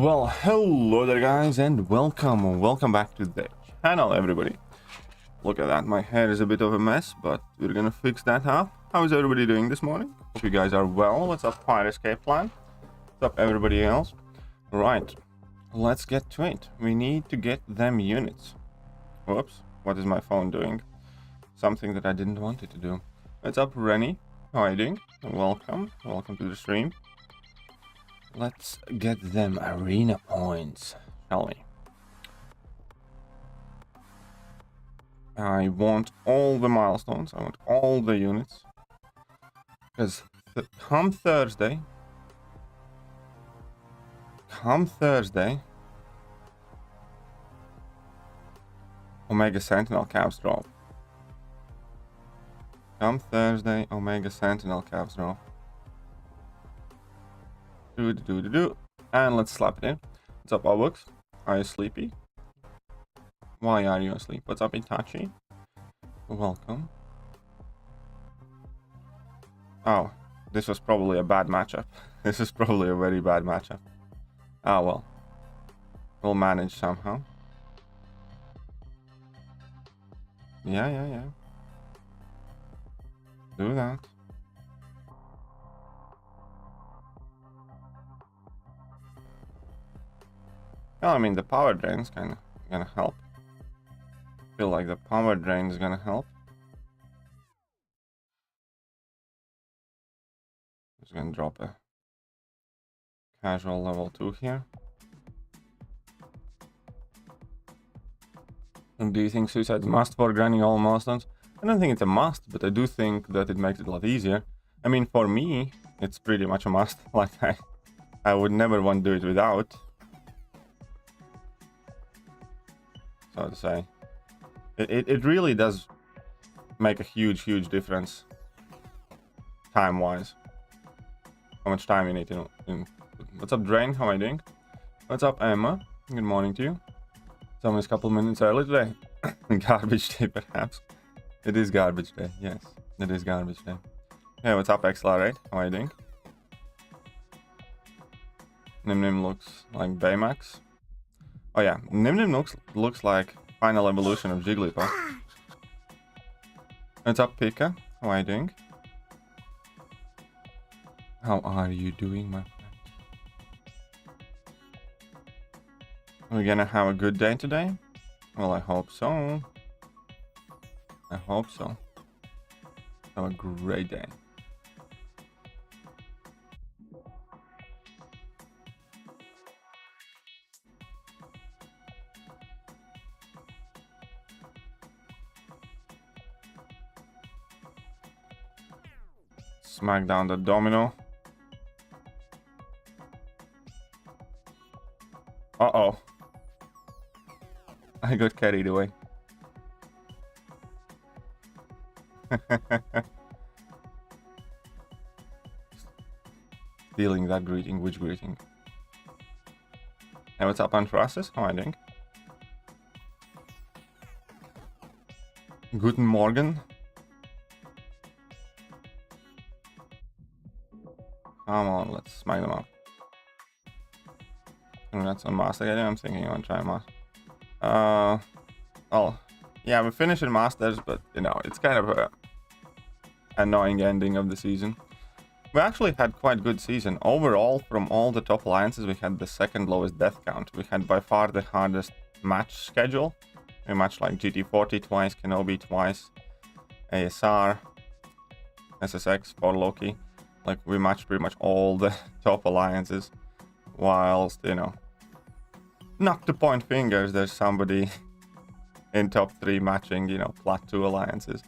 Well, hello there guys, and welcome back to the channel, everybody. Look at that, my hair is a bit of a mess, but we're gonna fix that up. How is everybody doing this morning? Hope you guys are well. What's up, Fire Escape Plan? What's up, everybody else? Right, let's get to it. We need to get them units. Whoops, what is my phone doing? Something that I didn't want it to do. What's up, Rennie? How are you doing? Welcome to the stream. Let's get them arena points, shall we? I want all the milestones. I want all the units. Because come Thursday, Omega Sentinel caps drop. Come Thursday, Omega Sentinel caps drop. And let's slap it in. What's up, Obux? Are you sleepy? Why are you asleep? What's up, Itachi? Welcome. Oh, this was probably a bad matchup. This is probably a very bad matchup. Ah, well. We'll manage somehow. Yeah. Do that. Well, I mean, the power drain's kind of gonna help. Feel like the power drain is gonna help. Just gonna drop a casual level 2 here. And do you think suicide's must for grinding all milestones? I don't think it's a must, but I do think that it makes it a lot easier. I mean, for me, it's pretty much a must. Like, I would never want to do it without. So to say, it really does make a huge difference time-wise. How much time you need to know. What's up, Drain? How are you doing? What's up, Emma? Good morning to you. It's almost a couple minutes early today. Garbage day, perhaps. It is garbage day. Yes, it is garbage day. Hey, what's up, Accelerate? How are you doing? Nim looks like Baymax. Oh yeah, Nim looks like final evolution of Jigglypuff. What's up, Pika? How are you doing? How are you doing, my friend? We're gonna have a good day today? Well, I hope so. I hope so. Have a great day. Smack down the domino. Uh-oh. I got carried away. Stealing that greeting. Which greeting? Hey, what's up, Anthrasis? How are you doing? Guten Morgen. Come on, let's smack them up. And that's on Master again. I'm thinking I want to try Master. Oh, yeah, we're finishing Masters, but you know, it's kind of a annoying ending of the season. We actually had quite good season. Overall, from all the top alliances, we had the second lowest death count. We had by far the hardest match schedule. We matched like GT40 twice, Kenobi twice, ASR, SSX for Loki. Like, we matched pretty much all the top alliances, whilst, you know, not to point fingers, there's somebody in top 3 matching, you know, plat 2 alliances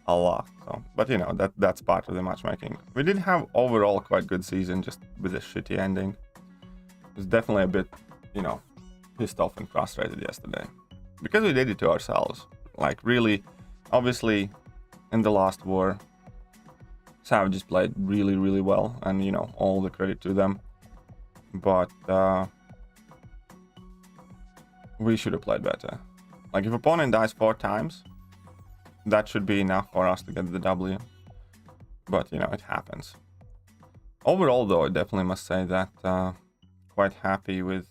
a lot. So, but you know, that's part of the matchmaking. We did have overall quite good season, just with a shitty ending. It was definitely a bit, you know, pissed off and frustrated yesterday. Because we did it to ourselves. Like, really, obviously, in the last war, Savages played really well, and you know, all the credit to them. But we should have played better. Like, if opponent dies 4 times, that should be enough for us to get the W. But you know, it happens. Overall, though, I definitely must say that quite happy with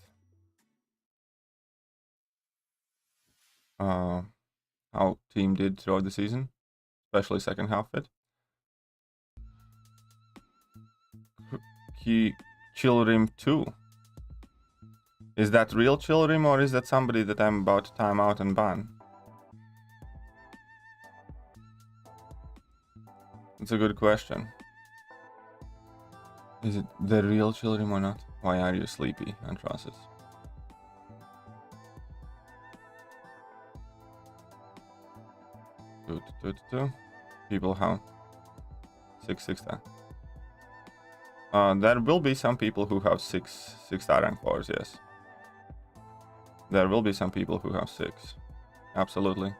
how team did throughout the season, especially second half of it. Chilrim 2. Is that real Chilrim or is that somebody that I'm about to time out and ban? It's a good question. Is it the real Chilrim or not? Why are you sleepy, Antrasis? People have 6 star. There will be some people who have 6 star rank 4s, yes. There will be some people who have 6. Absolutely.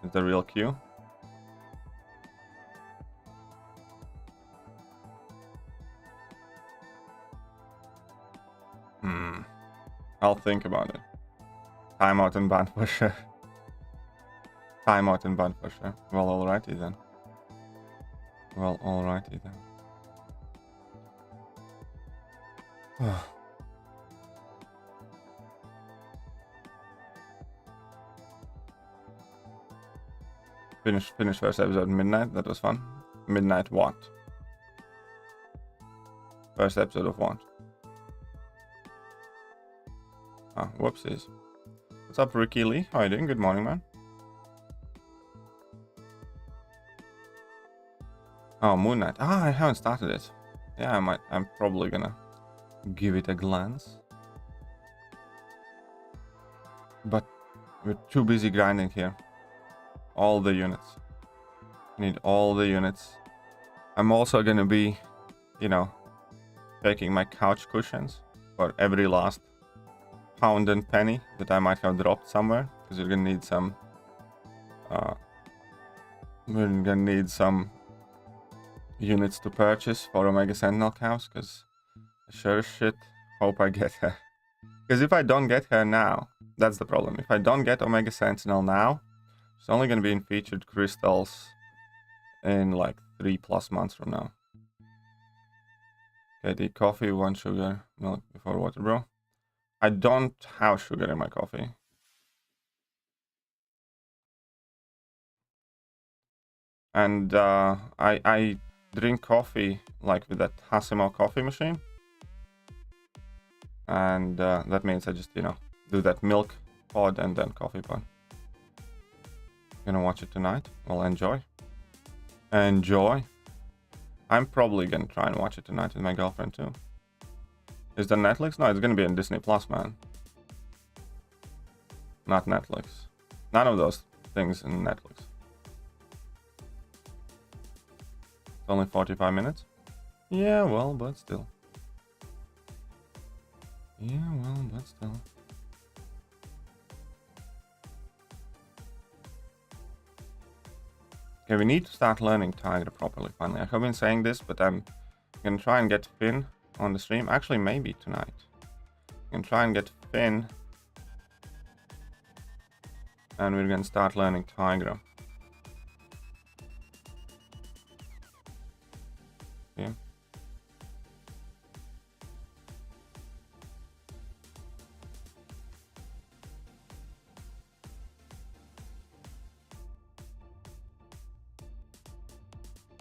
Is the real queue? I'll think about it. Timeout and ban for sure. Timeout and ban for sure. Well, alrighty then. Well, alrighty then. Finish first episode midnight. That was fun. Midnight what? First episode of what? Ah, whoopsies. What's up, Ricky Lee? How you doing? Good morning, man. Oh, Moon Knight. Ah, I haven't started it. Yeah, I'm probably gonna give it a glance. But we're too busy grinding here. All the units. Need all the units. I'm also gonna be, you know, taking my couch cushions for every last pound and penny that I might have dropped somewhere, because we're gonna need some units to purchase for Omega Sentinel cows, because I sure as shit hope I get her. Because if I don't get her now, that's the problem. If I don't get Omega Sentinel now, it's only gonna be in featured crystals in like 3+ months from now. Okay, the coffee, 1 sugar, milk before water, bro. I don't have sugar in my coffee. And I drink coffee like with that Hasimo coffee machine. And that means I just, you know, do that milk pod and then coffee pod. Gonna watch it tonight? Well, enjoy. Enjoy. I'm probably gonna try and watch it tonight with my girlfriend too. Is that Netflix? No, it's gonna be on Disney Plus, man. Not Netflix. None of those things in Netflix. It's only 45 minutes? Yeah, well, but still. Yeah, well, but still. Okay, we need to start learning Tiger properly, finally. I have been saying this, but I'm gonna try and get Finn on the stream. Actually, maybe tonight. I'm gonna try and get Finn. And we're gonna start learning Tiger. Yeah.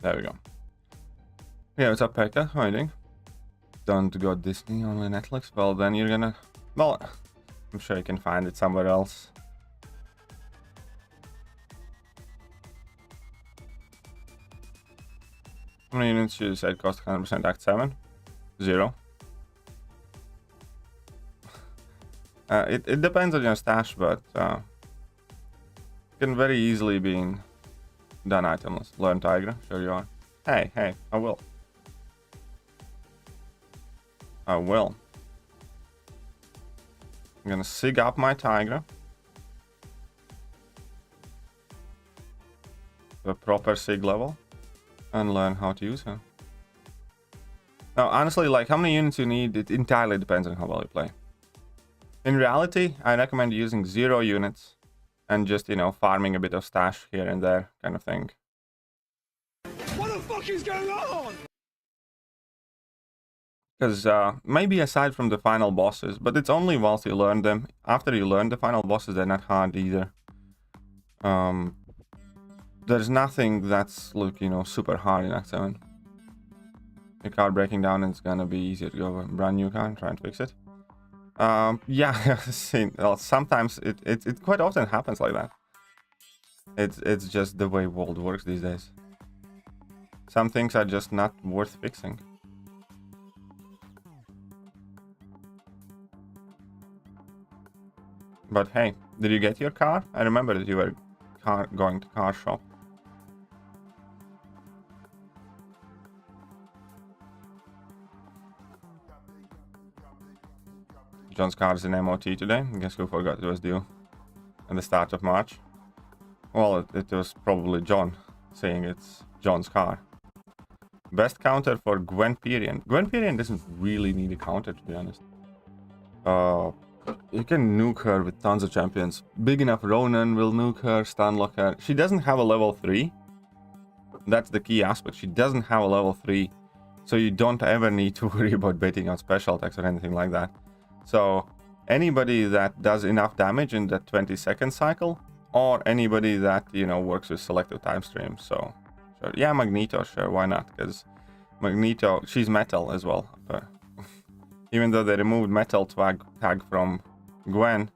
There we go. Yeah, what's up, Pekka? How are you doing? Don't go Disney, only Netflix? Well, then you're gonna... Well, I'm sure you can find it somewhere else. How many units you said cost 100% Act 7? 0. It depends on your stash, but it can very easily be done itemless. Learn Tiger, sure you are. Hey, I will. I will. I'm gonna sig up my Tiger. To a proper sig level. And learn how to use her. Now, honestly, like how many units you need, it entirely depends on how well you play. In reality, I recommend using 0 units and just, you know, farming a bit of stash here and there kind of thing. What the fuck is going on? Because maybe aside from the final bosses, but it's only whilst you learn them. After you learn the final bosses, they're not hard either. There's nothing that's, look, you know, super hard in Act 7. Your car breaking down, and it's gonna be easier to go a brand new car and try and fix it. Yeah, see, well, sometimes it quite often happens like that. It's just the way world works these days. Some things are just not worth fixing. But hey, did you get your car? I remember that you were going to car shop. John's car is in MOT today. Guess who forgot it was due at the start of March? Well, it was probably John saying it's John's car. Best counter for Gwen Perian. Gwen Perian doesn't really need a counter, to be honest. You can nuke her with tons of champions. Big enough Ronan will nuke her, stunlock her. She doesn't have a level 3. That's the key aspect. She doesn't have a level 3. So you don't ever need to worry about baiting out special attacks or anything like that. So anybody that does enough damage in that 20-second cycle, or anybody that, you know, works with selective time streams. So sure. Yeah, Magneto, sure, why not? Because Magneto, she's metal as well. Even though they removed metal tag from Gwen,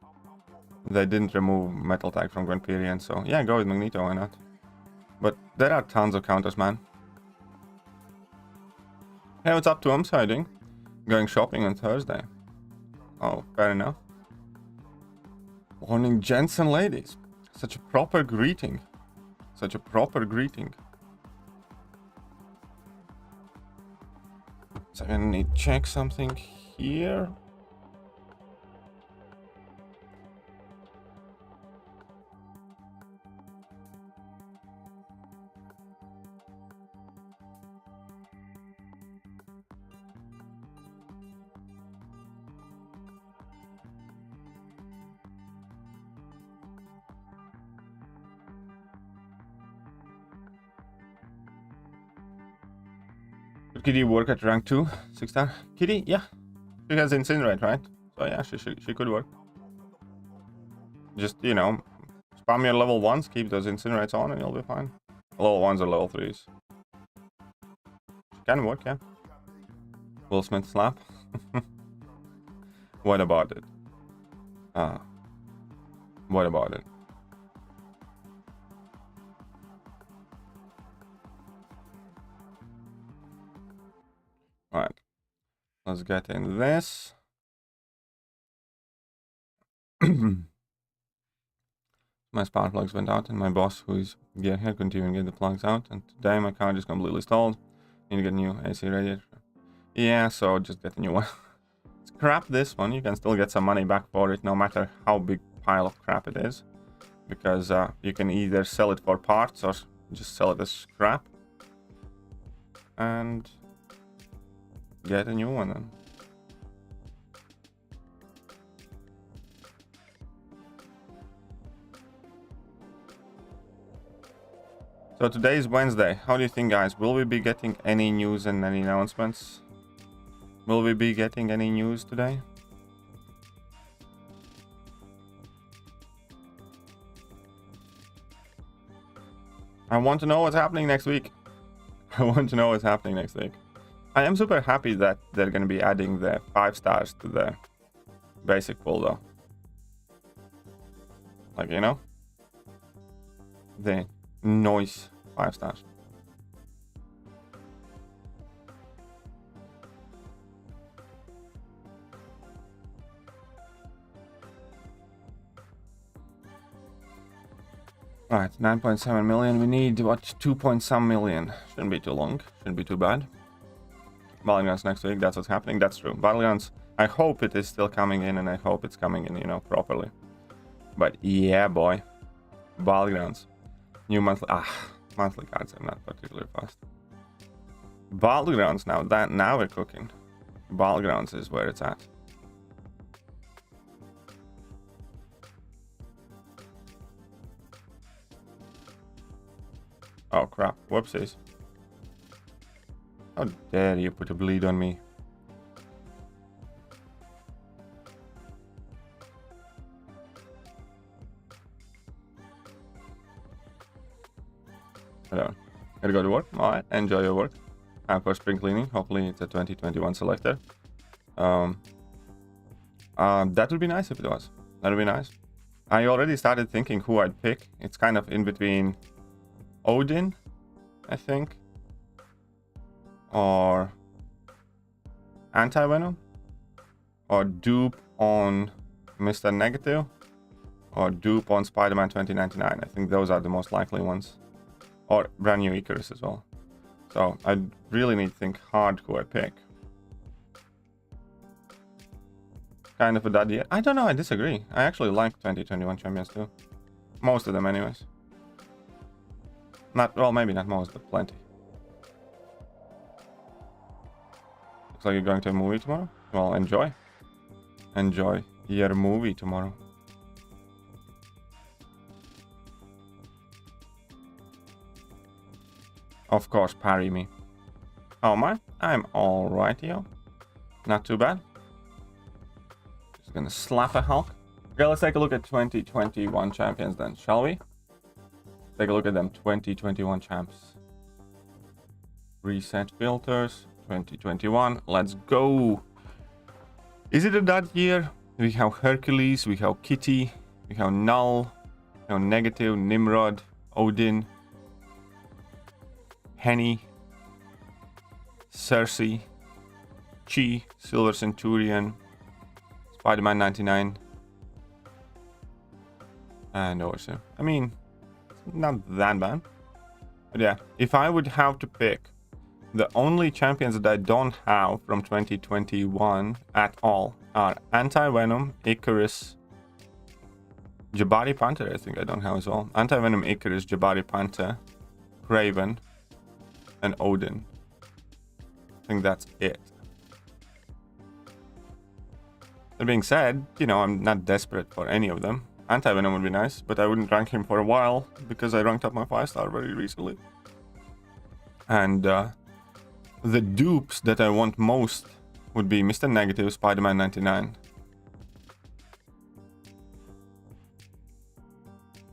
they didn't remove metal tag from Gwen Perian. So yeah, go with Magneto, why not? But there are tons of counters, man. Hey, what's up to MCOC? Going shopping on Thursday. Oh, fair enough. Morning, gents and ladies. Such a proper greeting. Such a proper greeting. So I need to check something here. Kitty work at rank 2, 6-star. Kitty, yeah. She has Incinerate, right? So yeah, she could work. Just, you know, spam your level 1s, keep those Incinerates on, and you'll be fine. Level 1s or level 3s. She can work, yeah. Will Smith slap. What about it? What about it? Alright, let's get in this. My spark plugs went out, and my boss, who is gear here, couldn't even get the plugs out. And today my car just completely stalled. Need to get a new AC radiator. Yeah, so just get a new one. Scrap this one. You can still get some money back for it, no matter how big pile of crap it is, because you can either sell it for parts or just sell it as scrap. And get a new one then. So today is Wednesday. How do you think, guys? Will we be getting any news and any announcements? Will we be getting any news today? I want to know what's happening next week. I want to know what's happening next week. I am super happy that they're going to be adding the 5 stars to the basic pool, though. Like, you know? The noise 5 stars. Alright, 9.7 million. We need, what, 2-point-some million. Shouldn't be too long. Shouldn't be too bad. Battlegrounds next week, that's what's happening. That's true. Battlegrounds, I hope it is still coming in, and I hope it's coming in, you know, properly. But yeah, boy. Battlegrounds. New monthly... monthly cards are not particularly fast. Battlegrounds now we're cooking. Battlegrounds is where it's at. Oh crap, whoopsies. How dare you put a bleed on me. Hello. Gotta go to work. Alright, enjoy your work. Time for spring cleaning. Hopefully it's a 2021 selector. That would be nice if it was. That would be nice. I already started thinking who I'd pick. It's kind of in between Odin, I think, or Anti-Venom, or dupe on Mr. Negative, or dupe on Spider-Man 2099. I think those are the most likely ones. Or brand new Icarus as well. So I really need to think hard who I pick. Kind of a dud year. I don't know, I disagree. I actually like 2021 champions too. Most of them anyways. Not, well, maybe not most, but plenty. Looks like you're going to a movie tomorrow. Well, enjoy. Enjoy your movie tomorrow. Of course, parry me. Oh my, I'm alright, yo. Not too bad. Just gonna slap a Hulk. Okay, let's take a look at 2021 champions then, shall we? Take a look at them, 2021 champs. Reset filters, 2021, let's go. Is it a dud year? We have Hercules, we have Kitty, we have Null, we have Negative, Nimrod, Odin, Henny, Cersei, Chi, Silver Centurion, Spider-Man 99, and Orsa. I mean, it's not that bad. But yeah, if I would have to pick the only champions that I don't have from 2021 at all are Anti-Venom, Icarus, Jabari Panther, I think I don't have as well. Anti-Venom, Icarus, Jabari Panther, Craven, and Odin. I think that's it. That being said, you know, I'm not desperate for any of them. Anti-Venom would be nice, but I wouldn't rank him for a while because I ranked up my 5-star very recently. And the dupes that I want most would be Mr. Negative, Spider-Man 99.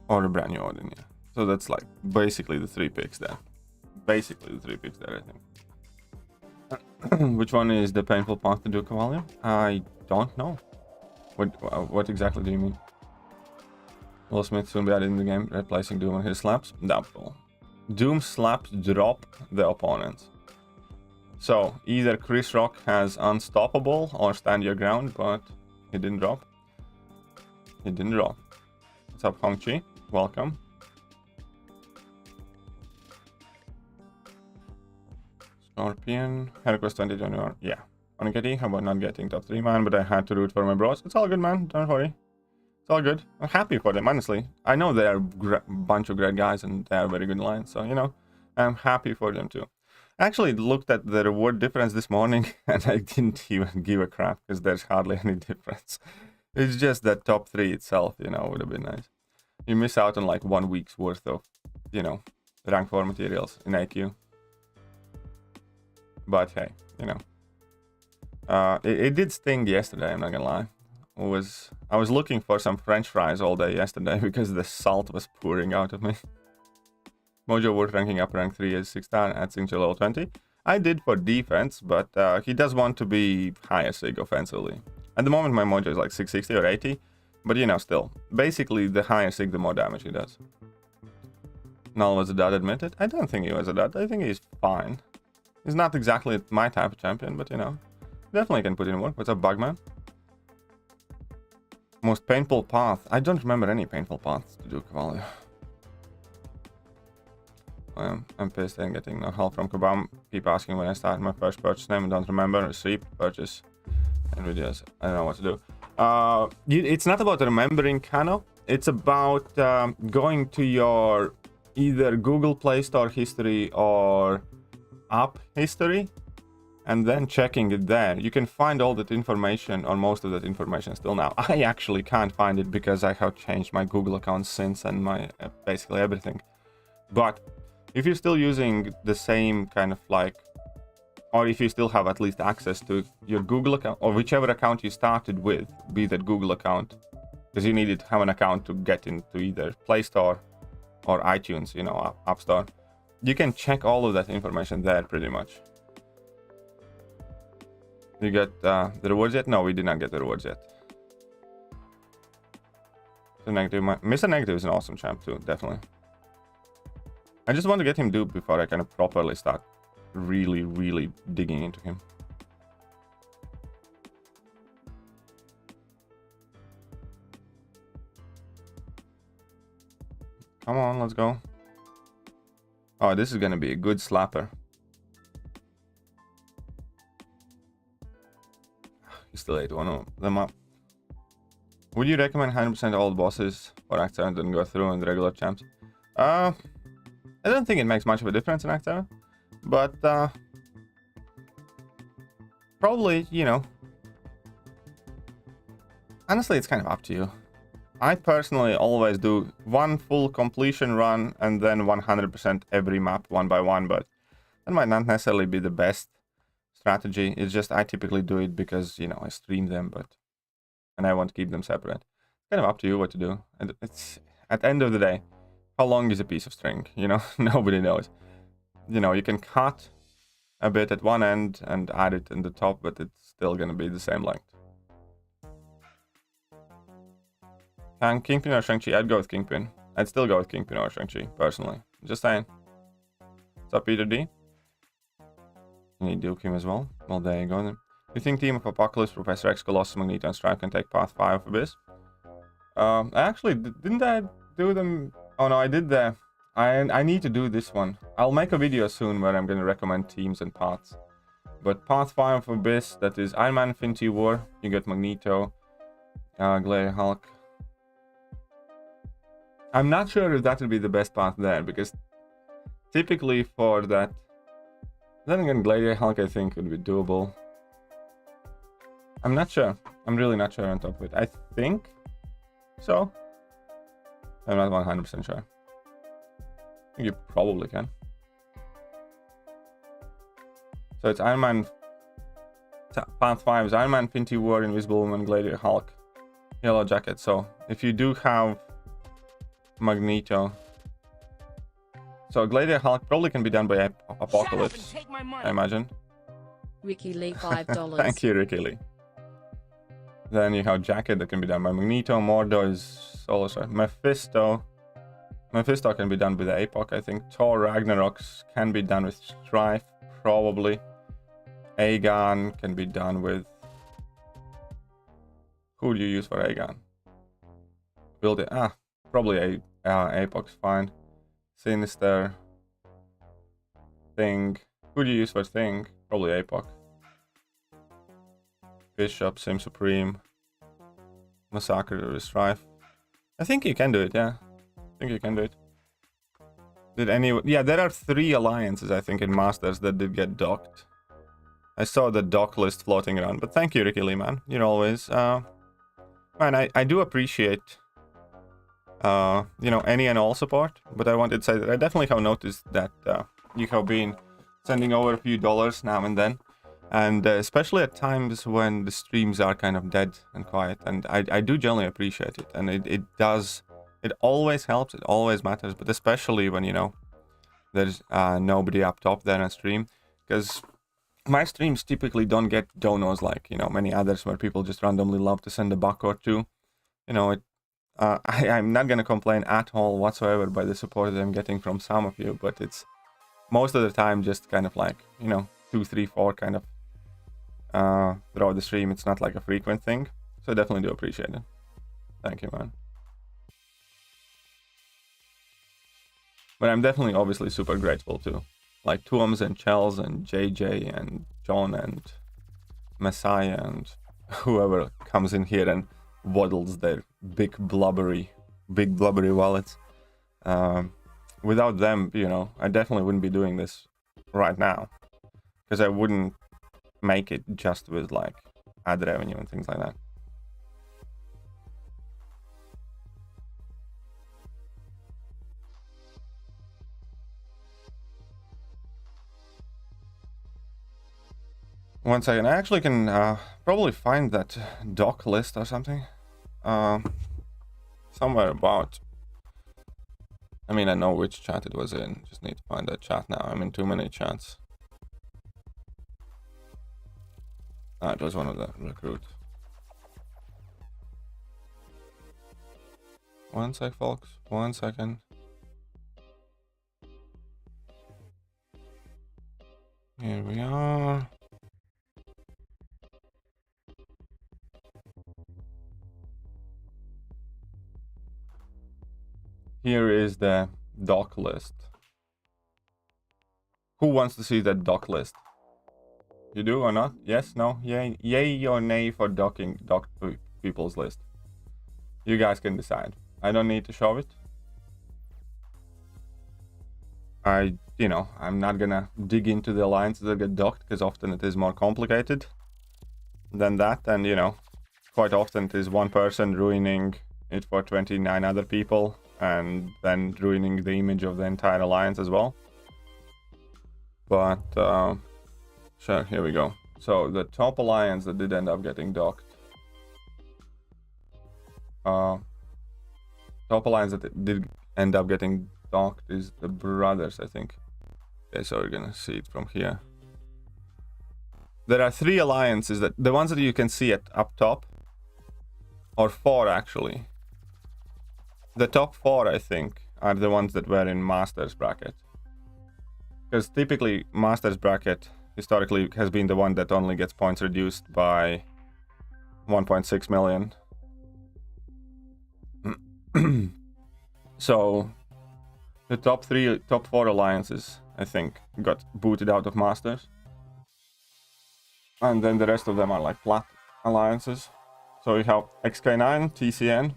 Or a brand new Odin, yeah. So that's like basically the 3 picks there. Basically the 3 picks there, I think. Which one is the painful path to do Cavalier? I don't know. What exactly do you mean? Will Smith soon be added in the game, replacing Doom on his slaps? Doubtful. Doom slaps drop the opponents. So either Chris Rock has Unstoppable or Stand Your Ground, but he didn't drop. He didn't drop. What's up, Hong Chi? Welcome. Scorpion, Hercules 2021. Yeah. Onigetti, how about not getting top 3, man? But I had to root for my bros. It's all good, man. Don't worry. It's all good. I'm happy for them, honestly. I know they're a bunch of great guys and they are very good lines. So, you know, I'm happy for them too. I actually looked at the reward difference this morning and I didn't even give a crap because there's hardly any difference. It's just that top 3 itself, you know, would have been nice. You miss out on like 1 week's worth of, you know, rank 4 materials in IQ. But hey, you know, it did sting yesterday, I'm not gonna lie. I was looking for some French fries all day yesterday because the salt was pouring out of me. Mojo worth ranking up rank 3 as 6-star at signature level 20. I did for defense, but he does want to be higher sig offensively. At the moment my Mojo is like 660 or 80, but you know, still. Basically, the higher sig, the more damage he does. Null was a dud, admitted. I don't think he was a dud. I think he's fine. He's not exactly my type of champion, but you know, definitely can put in work. What's up, Bugman? Most painful path. I don't remember any painful paths to do Cavalier. I'm pissed I'm getting no help from Kabam. Keep asking when I start my first purchase name and don't remember. Receipt, purchase, and videos. I don't know what to do. It's not about remembering Kano. It's about going to your either Google Play Store history or app history and then checking it there. You can find all that information or most of that information still now. I actually can't find it because I have changed my Google account since and my basically everything. But if you're still using the same kind of like, or if you still have at least access to your Google account or whichever account you started with, be that Google account, because you needed to have an account to get into either Play Store or iTunes, you know, App Store. you can check all of that information there pretty much. You get the rewards yet? No, we did not get the rewards yet. So negative, Mr. Negative is an awesome champ too, definitely. I just want to get him duped before I kind of properly start really digging into him. Come on, let's go. Oh, this is gonna be a good slapper. You still ate one of them up. Would you recommend 100% all bosses for Act 7 didn't go through in the regular champs? I don't think it makes much of a difference in Act 7. But, probably, you know. Honestly, it's kind of up to you. I personally always do one full completion run and then 100% every map one by one, but that might not necessarily be the best strategy. It's just I typically do it because, you know, I stream them, and I want to keep them separate. It's kind of up to you what to do. And it's, at the end of the day, how long is a piece of string? You know, nobody knows. You know, you can cut a bit at one end and add it in the top, but it's still going to be the same length. Kingpin or Shang-Chi? I'd go with Kingpin. I'd still go with Kingpin or Shang-Chi, personally. Just saying. What's up, Peter D? You need Duke him as well. Well, there you go then. You think Team of Apocalypse, Professor X, Colossus, Magneto, and Strife can take Path 5 of Abyss? Actually, didn't I do them? Oh no, I did the... I need to do this one. I'll make a video soon where I'm going to recommend teams and paths. But Path 5 of Abyss, that is Iron Man, Infinity War. You get Magneto, Gladiator Hulk. I'm not sure if that would be the best path there, because typically for that... Then again, Gladiator Hulk I think would be doable. I'm not sure. I'm really not sure on top of it. I think so. I'm not 100% sure. I think you probably can. So it's Iron Man... Path 5 is Iron Man, Infinity War, Invisible Woman, Gladiator Hulk, Yellow Jacket. So if you do have Magneto... So Gladiator Hulk probably can be done by Apocalypse, I imagine. Ricky Lee, $5. Thank you, Ricky Lee. Then you have Jacket that can be done by Magneto. Mordo is also Mephisto. Mephisto can be done with APOC, I think. Thor Ragnaroks can be done with Strife, probably. Aegon can be done with... Who do you use for Aegon? Build it. Probably APOC's fine. Sinister. Thing. Who do you use for Thing? Probably APOC. Bishop, Sim Supreme. Massacre, Strife. I think you can do it, yeah. I think you can do it. Did anyone... Yeah, there are 3 alliances, I think, in Masters that did get docked. I saw the dock list floating around, but thank you, Ricky Lee, man. You're always... Man, I do appreciate... you know, any and all support, but I wanted to say that I definitely have noticed that you have been sending over a few dollars now and then, and especially at times when the streams are kind of dead and quiet, and I do generally appreciate it, and it always helps, it always matters, but especially when, you know, there's nobody up top there on stream, because my streams typically don't get donos like, you know, many others where people just randomly love to send a buck or two. You know, I'm not going to complain at all whatsoever by the support that I'm getting from some of you, but it's most of the time just kind of like, you know, 2, 3, 4 kind of throughout the stream. It's not like a frequent thing, so I definitely do appreciate it. Thank you, man. But I'm definitely obviously super grateful too. Like Tuoms and Chels and JJ and John and Messiah and whoever comes in here and waddles their big blubbery wallets. Without them, you know, I definitely wouldn't be doing this right now, because I wouldn't make it just with like ad revenue and things like that. One second, I actually can probably find that doc list or something somewhere about. I mean, I know which chat it was in. Just need to find that chat now. I'm in too many chats. Ah, it was one of the recruits. 1 sec, folks. 1 second. Here we are. Here is the doc list. Who wants to see that doc list? You do or not? Yes, no, yay or nay for docking people's list. You guys can decide. I don't need to show it. I'm not gonna dig into the alliances that get docked, because often it is more complicated than that, and quite often it is one person ruining it for 29 other people, and then ruining the image of the entire alliance as well. But sure, here we go. So the top alliance that did end up getting docked. Top alliance that did end up getting docked is the brothers, I think. Okay, so we're gonna see it from here. There are 3 alliances, that the ones that you can see at up top, or 4 actually. The top 4, I think, are the ones that were in Masters bracket. Because typically Masters bracket historically has been the one that only gets points reduced by 1.6 million. So the top 4 alliances, I think, got booted out of Masters. And then the rest of them are like flat alliances. So we have XK9, TCN,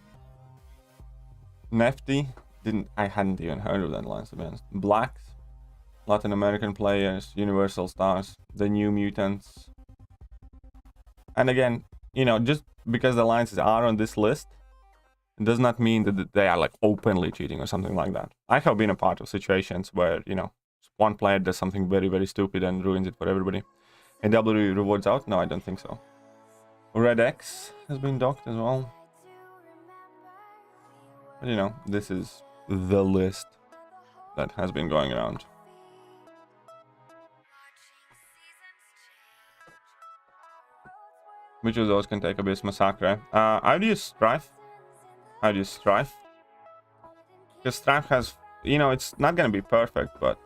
Nefty, I hadn't even heard of that alliance, to be honest. Blacks, Latin American players, Universal Stars, the New Mutants. And again, just because the alliances are on this list, it does not mean that they are like openly cheating or something like that. I have been a part of situations where, one player does something very, very stupid and ruins it for everybody. And W rewards out? No, I don't think so. Red X has been docked as well. But this is the list that has been going around. Which of those can take Abyss Massacre? I would use Strife. I'd use Strife. Because Strife has, it's not going to be perfect, but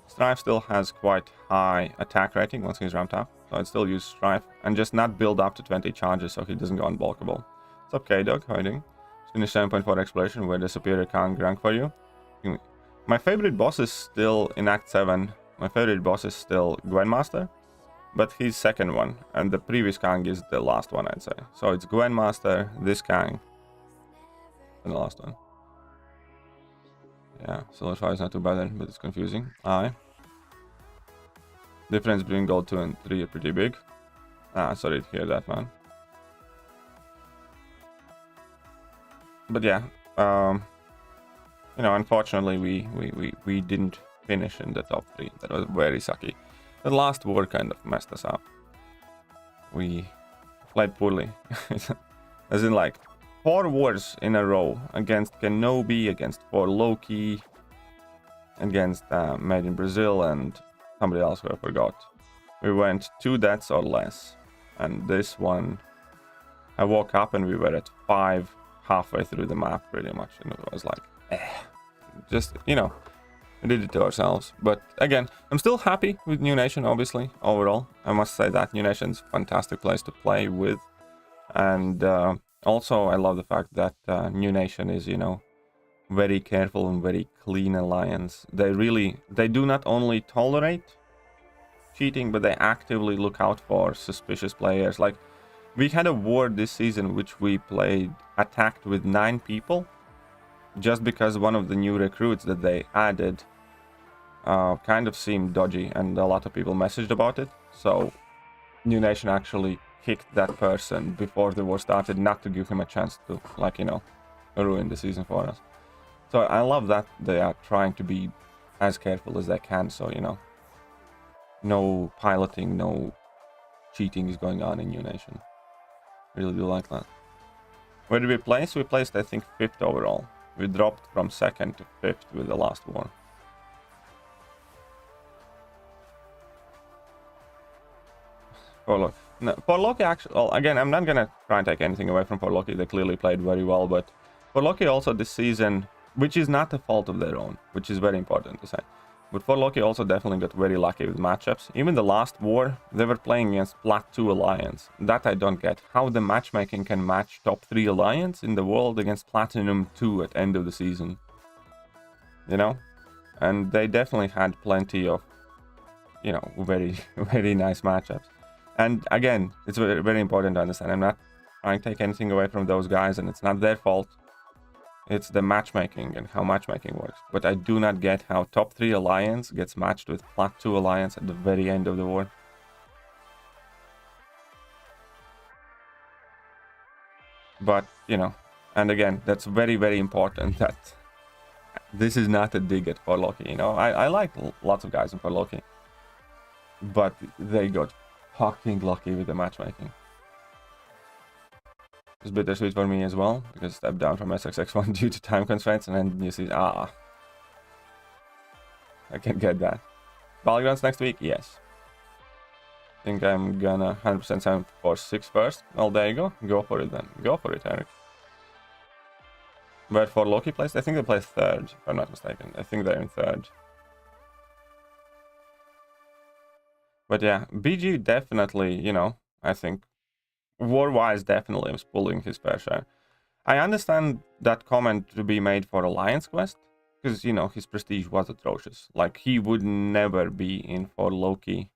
Strife still has quite high attack rating once he's ramped up. So I'd still use Strife and just not build up to 20 charges so he doesn't go unblockable. What's up, K-Dog? How are you doing? Finish 7.4 exploration where the superior can't rank for you. My favorite boss is still in Act 7. My favorite boss is still Gwenmaster, but he's second one, and the previous Kang is the last one, I'd say. So it's Gwenmaster, this Kang, and the last one. Yeah, Solidify is not too bad then, but it's confusing. Aye. Difference between gold 2 and 3 are pretty big. Sorry to hear that, man. But yeah, unfortunately we didn't finish in the top 3. That was very sucky. The last war kind of messed us up. We played poorly. As in like 4 wars in a row against Kenobi, against 4 Loki, against Made in Brazil and somebody else who I forgot. We went 2 deaths or less. And this one, I woke up and we were at 5 halfway through the map pretty much. And it was like, just, we did it to ourselves. But again, I'm still happy with New Nation, obviously, overall. I must say that New Nation's a fantastic place to play with. And also, I love the fact that New Nation is, very careful and very clean alliance. They do not only tolerate cheating, but they actively look out for suspicious players. Like, we had a war this season which we played attacked with 9 people, just because one of the new recruits that they added kind of seemed dodgy, and a lot of people messaged about it. So New Nation actually kicked that person before the war started, not to give him a chance to, ruin the season for us. So I love that they are trying to be as careful as they can, so, no piloting, no cheating is going on in New Nation. Really do like that. Where did we place? We placed, I think, 5th overall, We dropped from 2nd to 5th with the last war. Forloki actually, well, again, I'm not gonna try and take anything away from Forloki. They clearly played very well, but Forloki also this season, which is not the fault of their own, which is very important to say. But Forloki also definitely got very lucky with matchups. Even the last war, they were playing against Plat 2 Alliance. That I don't get. How the matchmaking can match top 3 Alliance in the world against Platinum 2 at end of the season. You know? And they definitely had plenty of, you know, very, very nice matchups. And again, it's very, very important to understand. I'm not trying to take anything away from those guys, and it's not their fault. It's the matchmaking and how matchmaking works. But I do not get how top 3 Alliance gets matched with Plat 2 Alliance at the very end of the war. But, you know, and again, that's very, very important that this is not a dig at Forloki, you know. I like lots of guys in Forloki. But they got fucking lucky with the matchmaking. It's bittersweet for me as well, because I stepped down from SXX1 due to time constraints, and then you see, I can get that. Battlegrounds next week? Yes. I think I'm gonna 100% 746 first. Well, there you go. Go for it then. Go for it, Eric. Where Forloki plays? I think they play 3rd, if I'm not mistaken. I think they're in 3rd. But yeah, BG definitely, you know, I think war-wise definitely is pulling his fair share. I understand that comment to be made for Alliance Quest, because, you know, his prestige was atrocious. Like, he would never be in for Loki.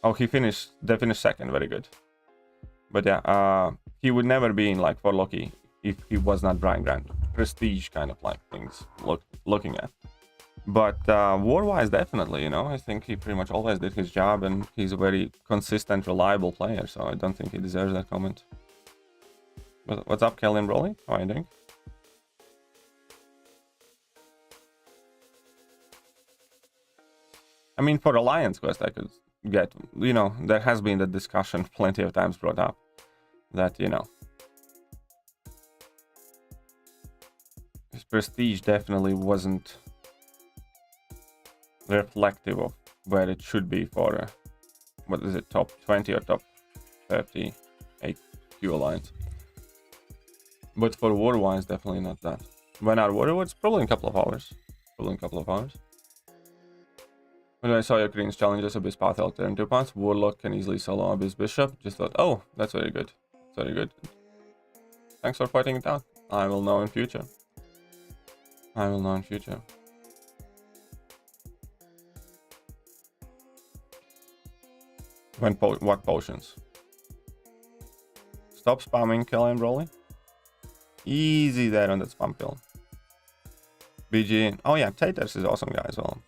Oh, they finished 2nd, very good. But yeah, he would never be in, like, for Loki if he was not Brian Grant. Prestige kind of like things looking at. But war-wise, definitely, you know, I think he pretty much always did his job, and he's a very consistent, reliable player, so I don't think he deserves that comment. But what's up, Kelly and Broly? How are you doing? I mean, for Alliance Quest, I could get, you know, there has been the discussion plenty of times brought up that, you know, his prestige definitely wasn't reflective of where it should be for what is it, top 20 or top 38 Q Alliance. But for war wise, definitely not that. When our war awards, probably in a couple of hours. When I saw your Greens challenges Abyss Path Alter in 2 points, Warlock can easily solo Abyss Bishop. Just thought, oh, that's very good. Very good. Thanks for pointing it out. I will know in future. What potions? Stop spamming Kelly and Broly. Easy there on that spam kill. BG. Oh yeah, Taters is awesome guy as well.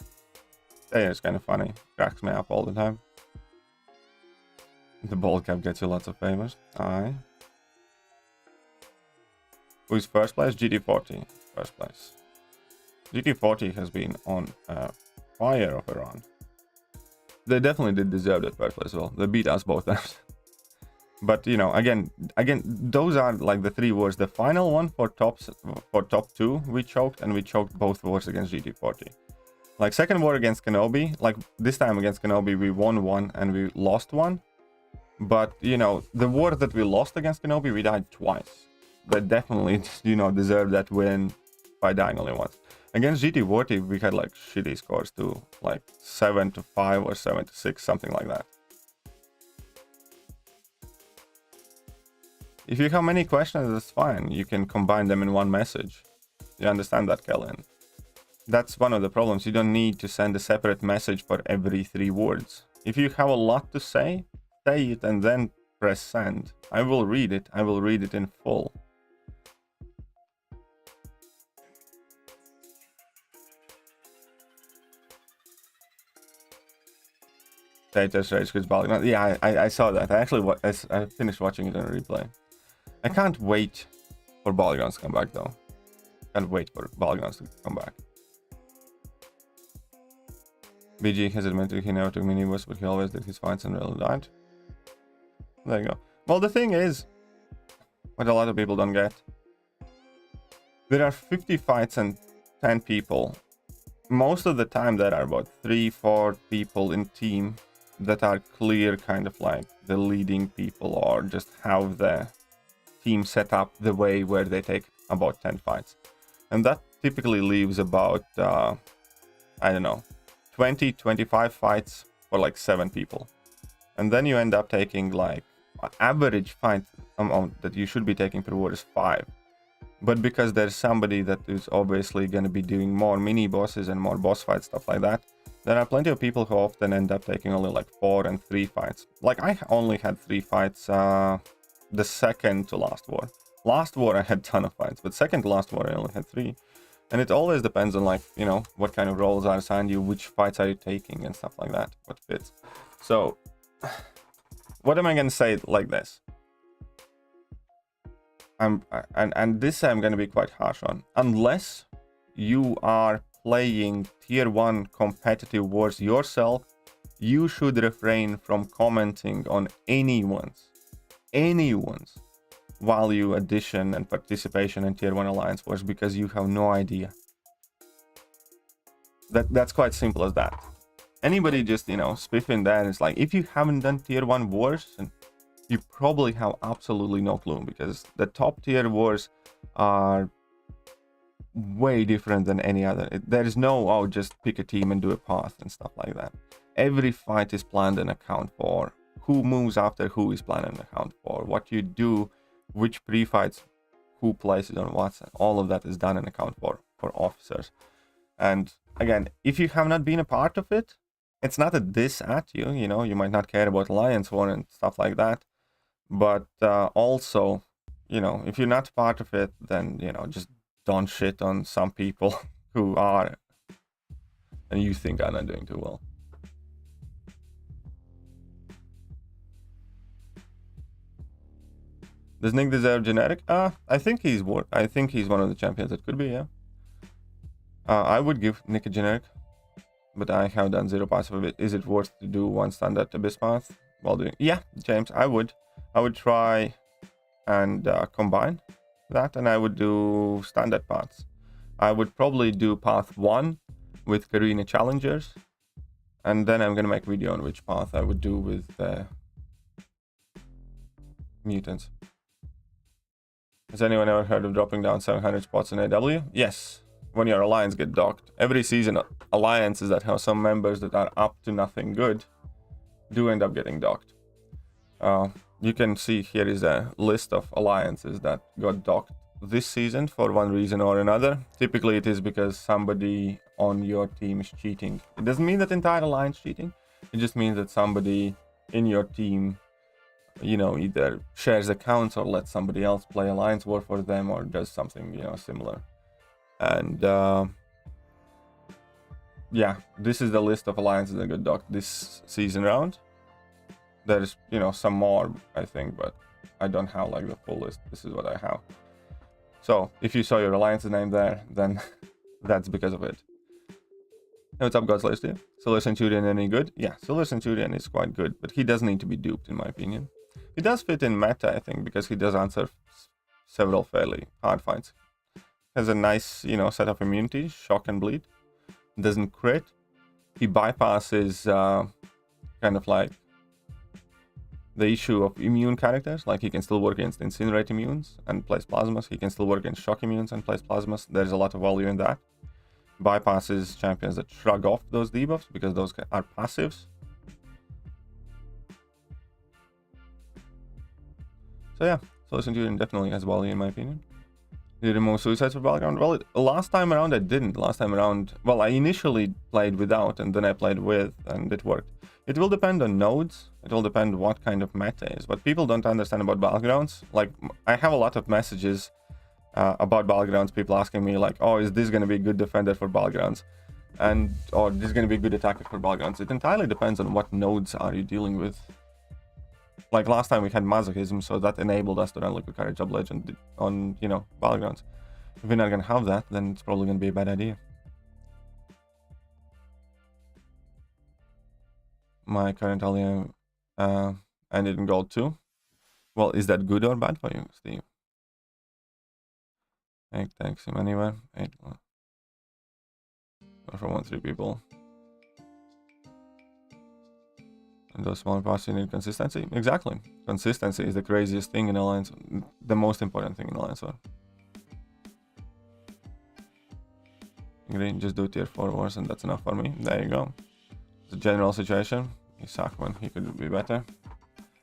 Taters kind of funny. Cracks me up all the time. The bald cap gets you lots of favors. Aye. Who's first place? GT40. First place. GT40 has been on fire of a run. They definitely did deserve that first place as well. They beat us both times. But, you know, again, those are like the 3 wars. The final one for top 2, we choked, and we choked both wars against GT40. Like, second war against Kenobi, like, this time against Kenobi, we won 1 and we lost 1. But, you know, the war that we lost against Kenobi, we died twice. They definitely, you know, deserve that win by dying only once. Against GT40, we had, like, shitty scores too. Like, 7-5 or 7-6, something like that. If you have many questions, that's fine. You can combine them in one message. You understand that, Kellen? That's one of the problems. You don't need to send a separate message for every 3 words. If you have a lot to say it and then press send. I will read it. I will read it in full. Taters Rage Quit Battlegrounds. Yeah, I saw that. I finished watching it on replay. I can't wait for Battlegrounds to come back though. Can't wait for Battlegrounds to come back. BG has admitted he never took minibus, but he always did his fights and really died. There you go. Well, the thing is, what a lot of people don't get, there are 50 fights and 10 people. Most of the time there are about 3-4 people in team that are clear, kind of like the leading people, or just have the team set up the way where they take about 10 fights. And that typically leaves about, I don't know, 20-25 fights for like 7 people. And then you end up taking like average fight amount that you should be taking per war is 5. But because there's somebody that is obviously going to be doing more mini bosses and more boss fights, stuff like that, there are plenty of people who often end up taking only like 4 and 3 fights. Like I only had 3 fights the second to last war. Last war I had ton of fights, but second to last war I only had 3. And it always depends on, like, you know, what kind of roles are assigned you, which fights are you taking and stuff like that, what fits. So what am I going to say like this? And this I'm going to be quite harsh on. Unless you are playing tier 1 competitive wars yourself, you should refrain from commenting on anyone's value addition and participation in tier 1 alliance wars, because you have no idea. That's quite simple as that. Anybody just, you know, spiffing that, it's like, if you haven't done tier 1 wars, and you probably have absolutely no clue, because the top tier wars are way different than any other. There is no, oh, just pick a team and do a path and stuff like that. Every fight is planned and account for. Who moves after who is planned and account for. What you do, which pre-fights, who places on what, all of that is done and account for officers. And again, if you have not been a part of it, it's not a diss at you, you know, you might not care about Alliance War and stuff like that. But also, you know, if you're not part of it, then, you know, just don't shit on some people who are and you think are not doing too well. Does Nick deserve generic? I think he's one of the champions that could be, yeah. I would give Nick a generic, but I have done 0 passive of it. Is it worth to do 1 standard abyss path while doing? Yeah, James, I would try and combine that, and I would do standard paths. I would probably do path 1 with Karina challengers, and then I'm gonna make a video on which path I would do with mutants. Has anyone ever heard of dropping down 700 spots in AW? Yes, when your alliance get docked. Every season, alliances that have some members that are up to nothing good do end up getting docked. You can see here is a list of alliances that got docked this season for one reason or another. Typically it is because somebody on your team is cheating. It doesn't mean that the entire alliance cheating. It just means that somebody in your team, you know, either shares accounts or lets somebody else play alliance war for them, or does something, you know, similar. And yeah, this is the list of alliances that got docked this season round. There's, you know, some more, I think, but I don't have like the full list. This is what I have. So if you saw your alliance's name there, then that's because of it. Hey, what's up, Godslayer Steve? Solar Centurion any good? Yeah, Solar Centurion is quite good, but he does need to be duped, in my opinion. He does fit in meta, I think, because he does answer several fairly hard fights. Has a nice, you know, set of immunities, shock and bleed. Doesn't crit. He bypasses kind of like the issue of immune characters. Like, he can still work against incinerate immunes and place plasmas. He can still work against shock immunes and place plasmas. There's a lot of value in that. Bypasses champions that shrug off those debuffs because those are passives. So yeah, Solar Centurion definitely has value in my opinion. Did you remove suicides for battleground? Well, last time around I didn't. Last time around, well, I initially played without and then I played with, and it worked. It will depend on nodes. It will depend what kind of meta is. What people don't understand about battlegrounds, like, I have a lot of messages about battlegrounds, people asking me like, oh, is this going to be a good defender for battlegrounds? And, or this is going to be a good attacker for battlegrounds. It entirely depends on what nodes are you dealing with. Like last time we had masochism, so that enabled us to run Liquid Courage Double Edge on, you know, battlegrounds. If we're not going to have that, then it's probably going to be a bad idea. My current alliance ended in gold too. Well, is that good or bad for you, Steve? 8 takes him anywhere. 8. Or from 1-3 people. And those smaller parts you need consistency. Exactly. Consistency is the craziest thing in Alliance. The most important thing in Alliance War. Green, just do tier 4 wars and that's enough for me. There you go. The general situation. He sucked when he could be better.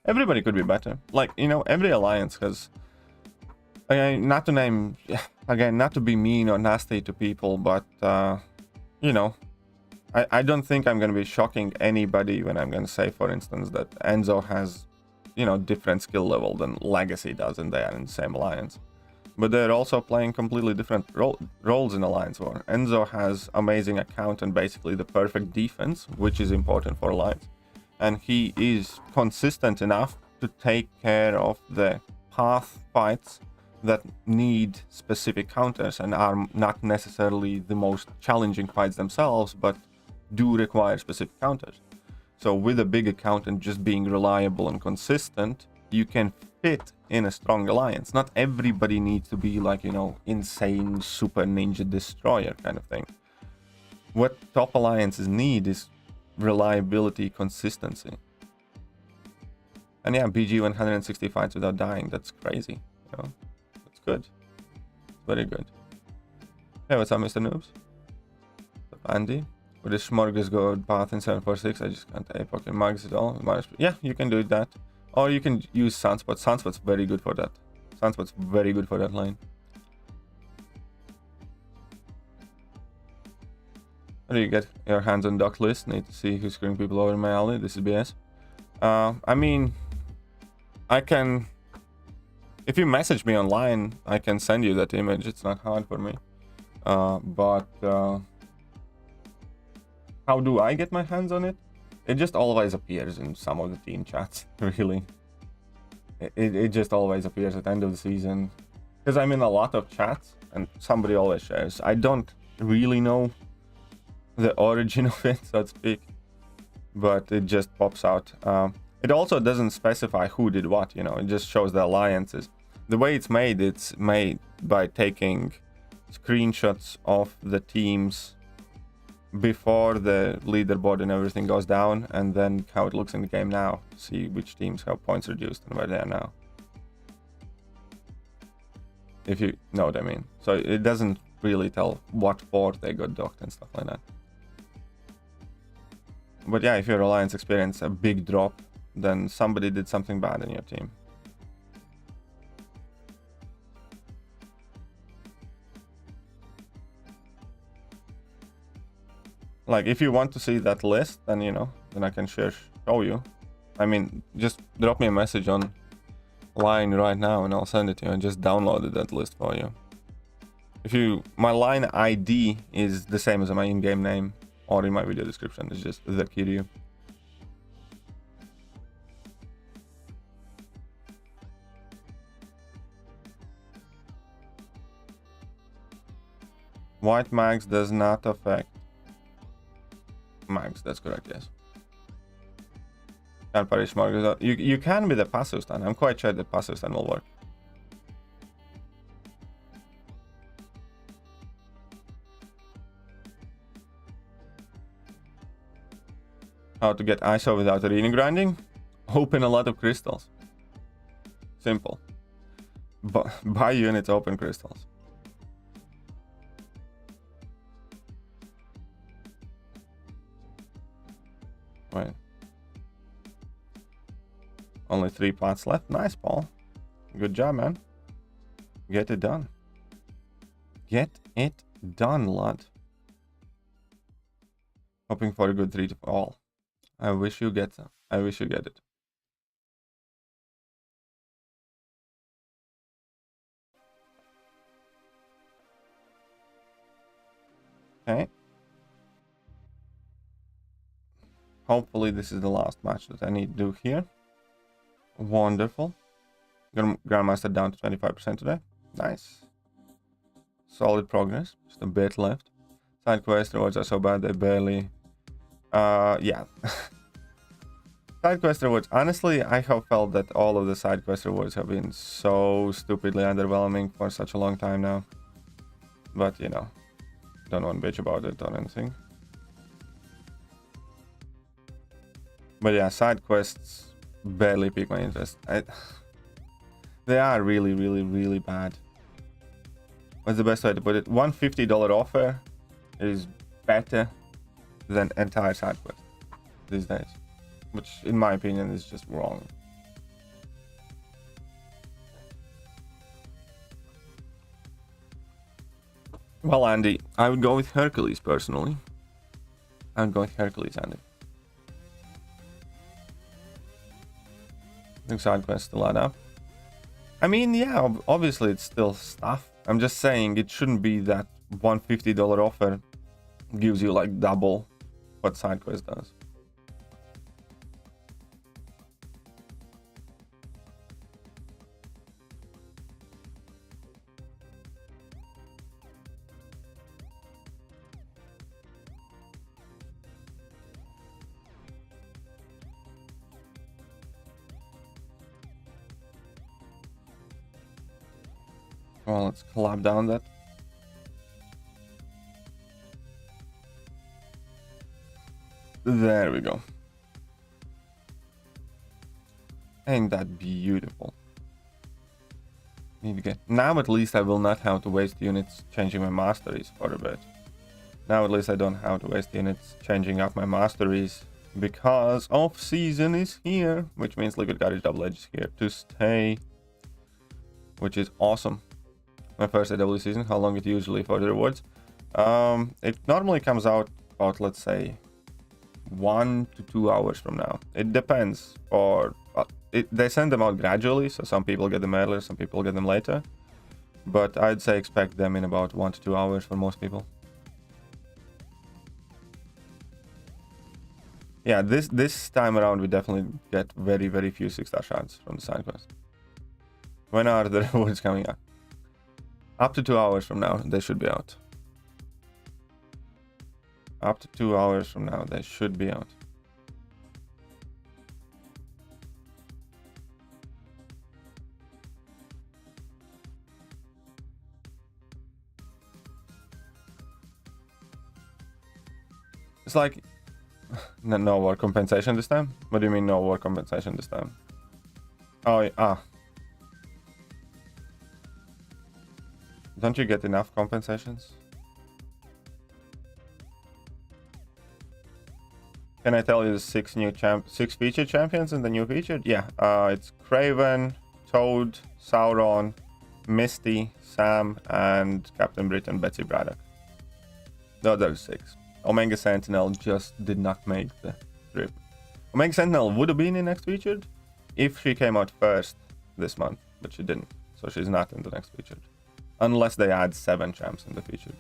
Everybody could be better. Like, you know, every alliance has... Again, not to name... Again, not to be mean or nasty to people, but, you know, I don't think I'm going to be shocking anybody when I'm going to say, for instance, that Enzo has, you know, different skill level than Legacy does, and they are in the same alliance. But they're also playing completely different roles in Alliance War. Enzo has amazing account and basically the perfect defense, which is important for Alliance. And he is consistent enough to take care of the path fights that need specific counters and are not necessarily the most challenging fights themselves, but do require specific counters. So with a big account and just being reliable and consistent, you can fit in a strong alliance. Not everybody needs to be like, you know, insane super ninja destroyer kind of thing. What top alliances need is reliability, consistency. And yeah, BG 160 fights without dying, that's crazy, you know. That's good. Very good. Hey, what's up, Mr. Noobs? What's up, Andy? With this smorgasbord path in 746, I just can't epoch your mugs at all. Yeah, you can do that. Or you can use Sunspot. Sunspot's very good for that. Sunspot's very good for that line. How do you get your hands on doc list? Need to see who's screwing people over in my alley. This is BS. I mean, I can... If you message me online, I can send you that image. It's not hard for me. How do I get my hands on it? It just always appears in some of the team chats, really. It just always appears at the end of the season. Because I'm in a lot of chats, and somebody always shares. I don't really know the origin of it, so to speak. But it just pops out. It also doesn't specify who did what, you know. It just shows the alliances. The way it's made by taking screenshots of the teams before the leaderboard and everything goes down, and then how it looks in the game now. See which teams have points reduced and where they are now. If you know what I mean. So it doesn't really tell what fort they got docked and stuff like that. But yeah, if your alliance experience a big drop, then somebody did something bad in your team. Like, if you want to see that list, then, you know, then I can show you. I mean, just drop me a message on line right now and I'll send it to you. I just downloaded that list for you. If you, my line ID is the same as my in-game name, or in my video description, it's just Thekiryu. White mags does not affect mags, that's correct, yes. Can't punish Marcus. You can with the passive stun. I'm quite sure that passive stun will work. How to get ISO without arena grinding? Open a lot of crystals. Simple. Buy units, open crystals. Wait. Only 3 pots left. Nice, Paul. Good job, man. Get it done. Get it done, lad. Hoping for a good 3 to all. I wish you get some. I wish you get it. Okay. Hopefully this is the last match that I need to do here. Wonderful. Grandmaster down to 25% today. Nice. Solid progress. Just a bit left. Side quest rewards are so bad they barely... yeah. Side quest rewards. Honestly, I have felt that all of the side quest rewards have been so stupidly underwhelming for such a long time now. but you know, don't want to bitch about it or anything. But yeah, side quests barely pique my interest. They are really, really, really bad. What's the best way to put it? $150 offer is better than entire side quest these days, which in my opinion is just wrong. Well, Andy, I would go with Hercules personally. I would go with Hercules, Andy. I think side quests still add up. I mean, yeah, obviously it's still stuff. I'm just saying it shouldn't be that $150 offer gives you like double what side quest does. Well, let's collab down that. There we go. Ain't that beautiful? Need to get... Now at least I will not have to waste units changing my masteries for a bit. Now at least I don't have to waste units changing up my masteries because off-season is here, which means Liquid Courage Double Edge is here to stay, which is awesome. My first AW season, how long it usually for the rewards? It normally comes out about, let's say, 1 to 2 hours from now. It depends. Or they send them out gradually, so some people get them earlier, some people get them later. But I'd say expect them in about 1 to 2 hours for most people. Yeah, this time around we definitely get very, very few 6-star shards from the side quest. When are the rewards coming out? Up to 2 hours from now, they should be out. Up to 2 hours from now, they should be out. It's like... No war compensation this time? What do you mean no war compensation this time? Oh, Don't you get enough compensations? Can I tell you the 6 featured champions in the new featured? Yeah, it's Craven, Toad, Sauron, Misty, Sam, and Captain Britain, Betsy Braddock. No, there's 6. Omega Sentinel just did not make the trip. Omega Sentinel would have been in next featured if she came out first this month, but she didn't, so she's not in the next featured. Unless they add 7 champs in the featured.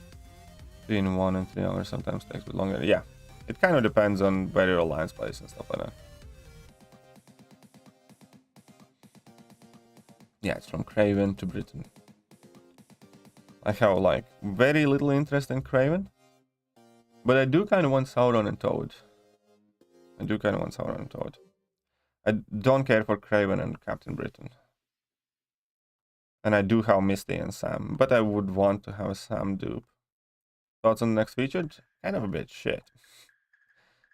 3 in 1 and 3 hours sometimes takes a bit longer. Yeah, it kind of depends on where your alliance plays and stuff like that. Yeah, it's from Craven to Britain. I have like very little interest in Craven. But I do kind of want Sauron and Toad. I don't care for Craven and Captain Britain. And I do have Misty and Sam, but I would want to have a Sam dupe. Thoughts on the next featured? Kind of a bit shit.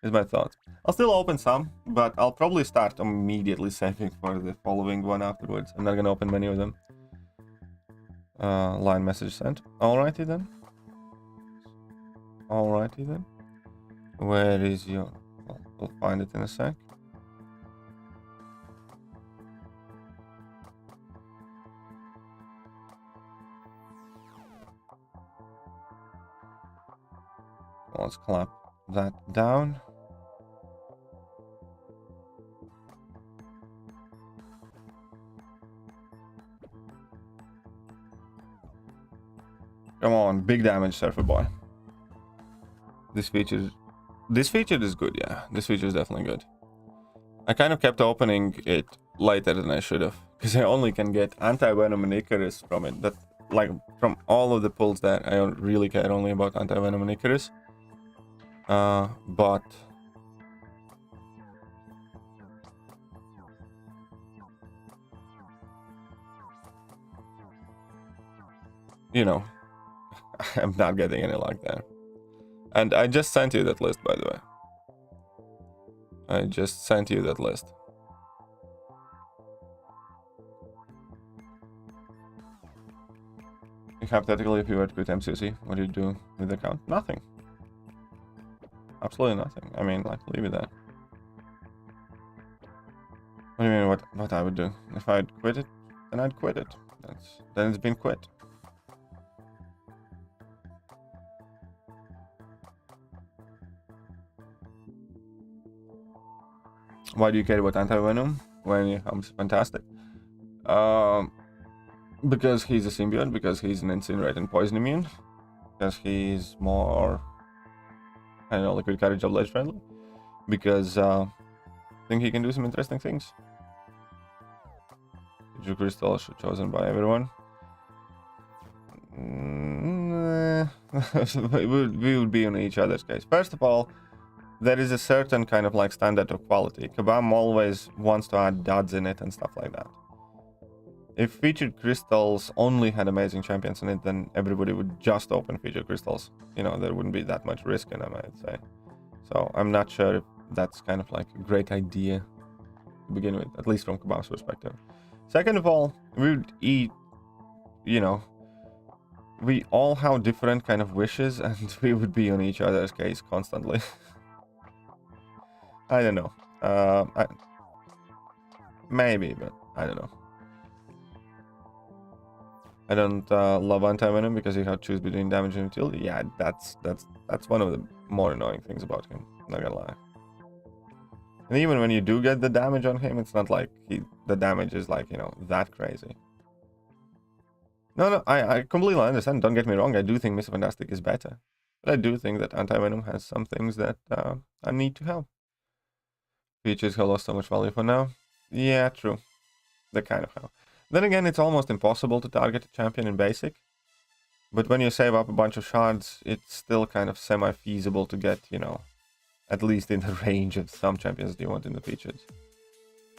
Is my thought. I'll still open some, but I'll probably start immediately saving for the following one afterwards. I'm not gonna open many of them. Line message sent. Alrighty then. Where is your... Well, we'll find it in a sec. Let's clap that down. Come on, big damage, Surfer Boy. This feature is good, yeah. This feature is definitely good. I kind of kept opening it later than I should have, because I only can get Anti-Venom and Icarus from it. That, like, from all of the pulls there, I don't really care only about Anti-Venom and Icarus. But... you know, I'm not getting any luck there. And I just sent you that list, by the way. I just sent you that list. Hypothetically, if you were to quit MCOC, what do you do with the account? Nothing. Absolutely nothing. I mean, like, leave it there. What do you mean, what I would do? If I'd quit it, then I'd quit it. Then it's been quit. Why do you care about anti-venom when it comes fantastic? Because he's a symbiote, because he's an incinerate and poison immune, because he's more, I don't know, liquid courage of ledge friendly, because I think he can do some interesting things. Future crystals chosen by everyone. We would be on each other's case. First of all, there is a certain kind of like standard of quality. Kabam always wants to add duds in it and stuff like that. If featured crystals only had amazing champions in it, then everybody would just open featured crystals. You know, there wouldn't be that much risk in them, I'd say. So I'm not sure if that's kind of like a great idea to begin with, at least from Kabam's perspective. Second of all, we would eat, you know, we all have different kind of wishes and we would be on each other's case constantly. I don't know. Maybe, but I don't know. I don't love anti-venom because you have to choose between damage and utility. Yeah, that's one of the more annoying things about him. Not gonna lie. And even when you do get the damage on him, it's not like the damage is like, you know, that crazy. No, I completely understand. Don't get me wrong. I do think Mr. Fantastic is better, but I do think that anti-venom has some things that I need to have. Features have lost so much value for now. Yeah, true. They kind of have. Then again, it's almost impossible to target a champion in basic. But when you save up a bunch of shards, it's still kind of semi-feasible to get, you know, at least in the range of some champions that you want in the features.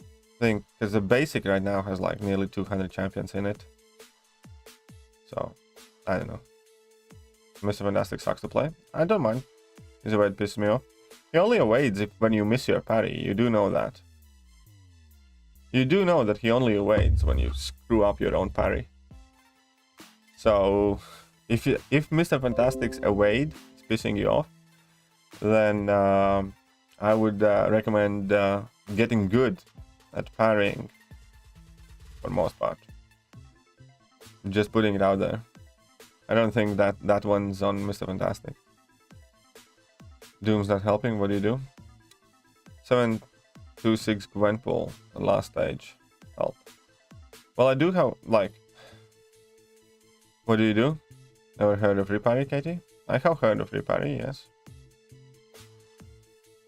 I think, because the basic right now has like nearly 200 champions in it. So, I don't know. Mr. Fantastic sucks to play. I don't mind. Is the way it pisses me off. He only evades when you miss your parry. You do know that. You do know that he only evades when you screw up your own parry. So, if Mr. Fantastic's evade is pissing you off, then I would recommend getting good at parrying for the most part. Just putting it out there. I don't think that one's on Mr. Fantastic. Doom's not helping. What do you do? 726 Gwenpool, the last stage. Help. Well, I do have, like... What do you do? Ever heard of reparry, Katie? I have heard of reparry, yes.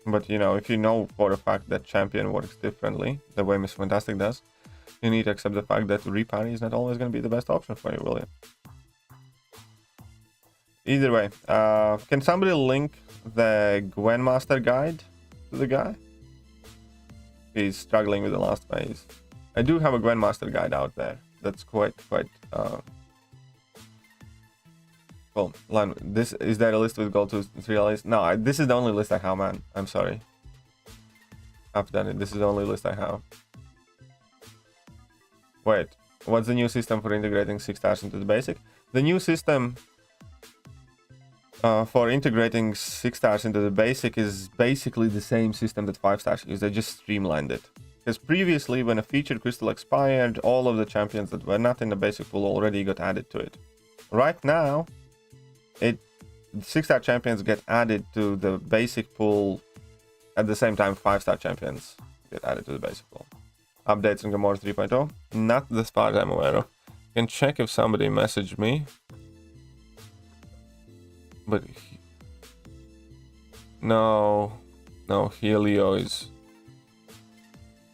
But, you know, if you know for a fact that champion works differently, the way Mr. Fantastic does, you need to accept the fact that reparry is not always going to be the best option for you, William. Either way, can somebody link the Gwenmaster guide to the guy? He's struggling with the last phase. I do have a Gwenmaster guide out there. That's quite well, this is there a list with gold to 3 LAs? No, this is the only list I have, man. I'm sorry. I've done it. This is the only list I have. Wait, what's the new system for integrating 6 stars into the basic? The new system for integrating 6 stars into the basic is basically the same system that 5 stars use. They just streamlined it. Because previously, when a featured crystal expired, all of the champions that were not in the basic pool already got added to it. Right now, 6-star champions get added to the basic pool at the same time 5-star champions get added to the basic pool. Updates on Gamora 3.0? Not as far as I'm aware of. You can check if somebody messaged me. But no, Helio is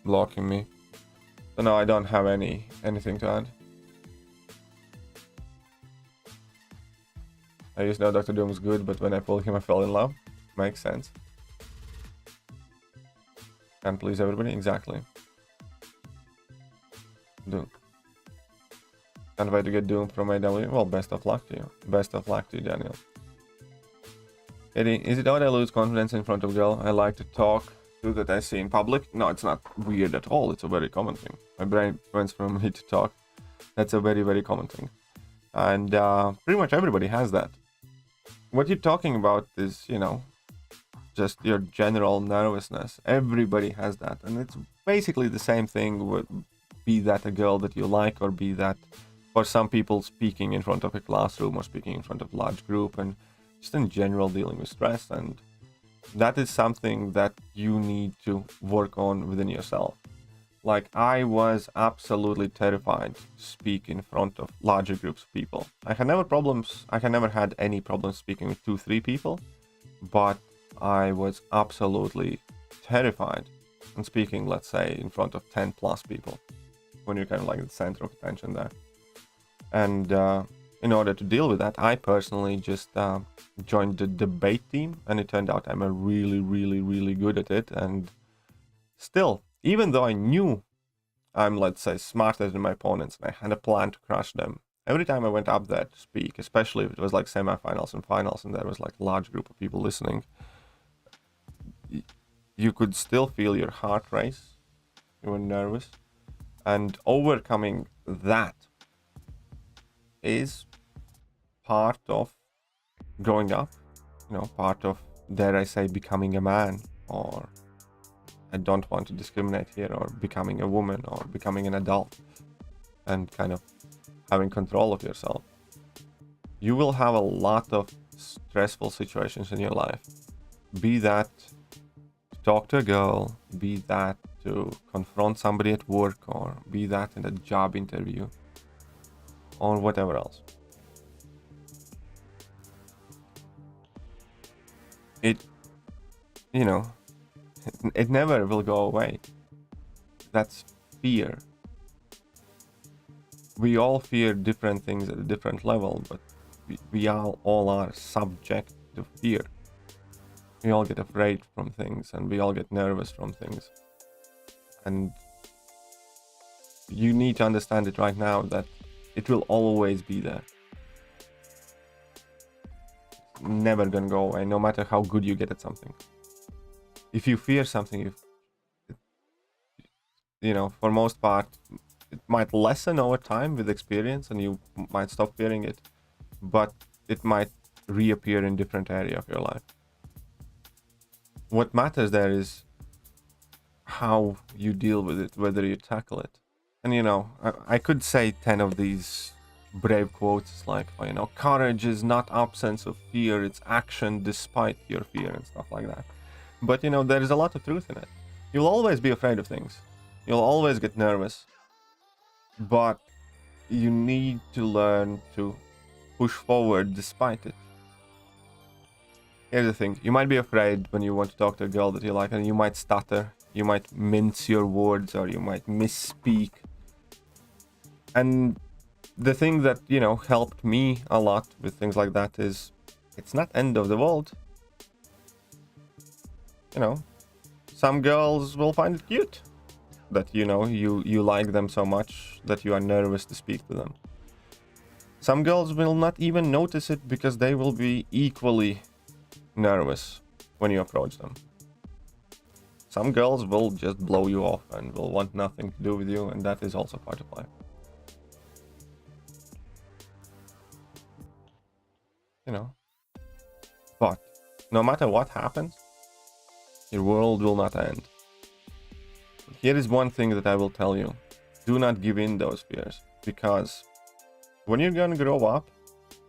blocking me. So no, I don't have anything to add. I used to know Dr. Doom was good, but when I pulled him I fell in love. Makes sense. Can't please everybody, exactly. Can't wait to get doomed from AW. Well, best of luck to you. Best of luck to you, Daniel. Eddie, is it odd I lose confidence in front of girl? I like to talk to that I see in public. No, it's not weird at all. It's a very common thing. My brain went from me to talk. That's a very, very common thing. And pretty much everybody has that. What you're talking about is, you know, just your general nervousness. Everybody has that. And it's basically the same thing with, be that a girl that you like, or be that for some people speaking in front of a classroom or speaking in front of a large group, and just in general dealing with stress. And that is something that you need to work on within yourself. Like, I was absolutely terrified to speak in front of larger groups of people. I had never had any problems speaking with 2-3 people, but I was absolutely terrified in speaking, let's say, in front of 10 plus people, when you're kind of like the center of attention there. And in order to deal with that, I personally just joined the debate team, and it turned out I'm a really, really, really good at it. And still, even though I knew I'm, let's say, smarter than my opponents, and I had a plan to crush them, every time I went up there to speak, especially if it was like semifinals and finals, and there was like a large group of people listening, you could still feel your heart race. You were nervous. And overcoming that is part of growing up, you know, part of, dare I say, becoming a man, or I don't want to discriminate here, or becoming a woman, or becoming an adult, and kind of having control of yourself. You will have a lot of stressful situations in your life, be that to talk to a girl, be that to confront somebody at work, or be that in a job interview, or whatever else. It, you know, it never will go away. That's fear. We all fear different things at a different level, but we all are subject to fear. We all get afraid from things, and we all get nervous from things. And you need to understand it right now, that it will always be there. It's never gonna go away, no matter how good you get at something. If you fear something, you know, for most part, it might lessen over time with experience, and you might stop fearing it, but it might reappear in different area of your life. What matters there is how you deal with it, whether you tackle it. And you know, I could say 10 of these brave quotes like, oh, you know, courage is not absence of fear, it's action despite your fear, and stuff like that. But you know, there is a lot of truth in it. You'll always be afraid of things. You'll always get nervous. But you need to learn to push forward despite it. Here's the thing. You might be afraid when you want to talk to a girl that you like, and you might stutter. You might mince your words, or you might misspeak. And the thing that, you know, helped me a lot with things like that is, it's not end of the world. You know, some girls will find it cute that, you know, you like them so much that you are nervous to speak to them. Some girls will not even notice it, because they will be equally nervous when you approach them. Some girls will just blow you off and will want nothing to do with you, and that is also part of life. You know, but no matter what happens, your world will not end. Here is one thing that I will tell you. Do not give in those fears, because when you're gonna grow up,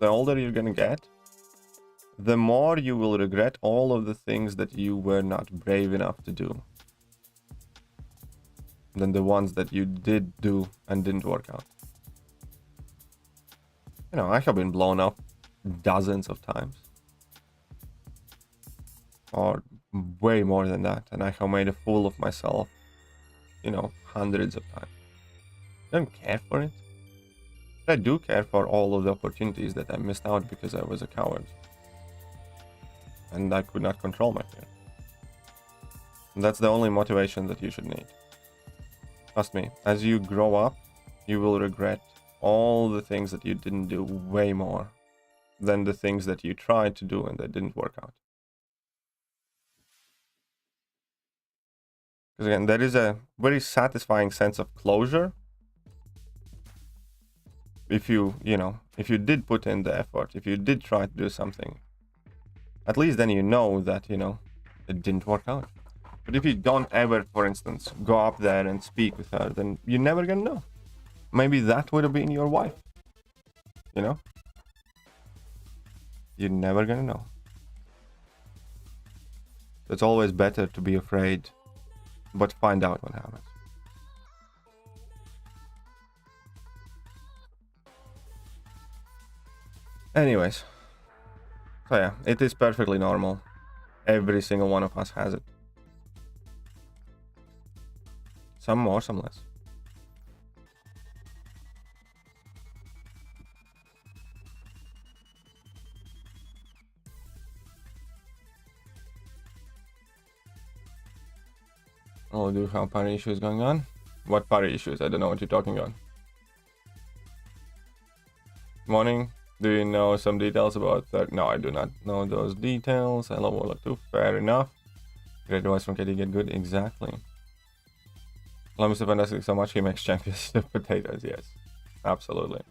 the older you're gonna get, the more you will regret all of the things that you were not brave enough to do than the ones that you did do and didn't work out. You know, I have been blown up dozens of times, or way more than that, and I have made a fool of myself, you know, hundreds of times. I don't care for it. But I do care for all of the opportunities that I missed out because I was a coward. And I could not control my fear. And that's the only motivation that you should need. Trust me, as you grow up, you will regret all the things that you didn't do way more than the things that you tried to do and that didn't work out. Because again, there is a very satisfying sense of closure if you did put in the effort, if you did try to do something. At least then you know that, it didn't work out. But if you don't ever, for instance, go up there and speak with her, then you're never gonna know. Maybe that would have been your wife. You're never gonna know. It's always better to be afraid, but find out what happens. Anyways. So yeah, it is perfectly normal. Every single one of us has it. Some more, some less. Oh, do you have party issues going on? What party issues? I don't know what you're talking about. Morning. Do you know some details about that? No, I do not know those details. Hello, Warlock 2. Fair enough. Great advice from Katie. Get good. Exactly. Hello, Mr. Fantastic. So much he makes champions of potatoes. Yes. Absolutely.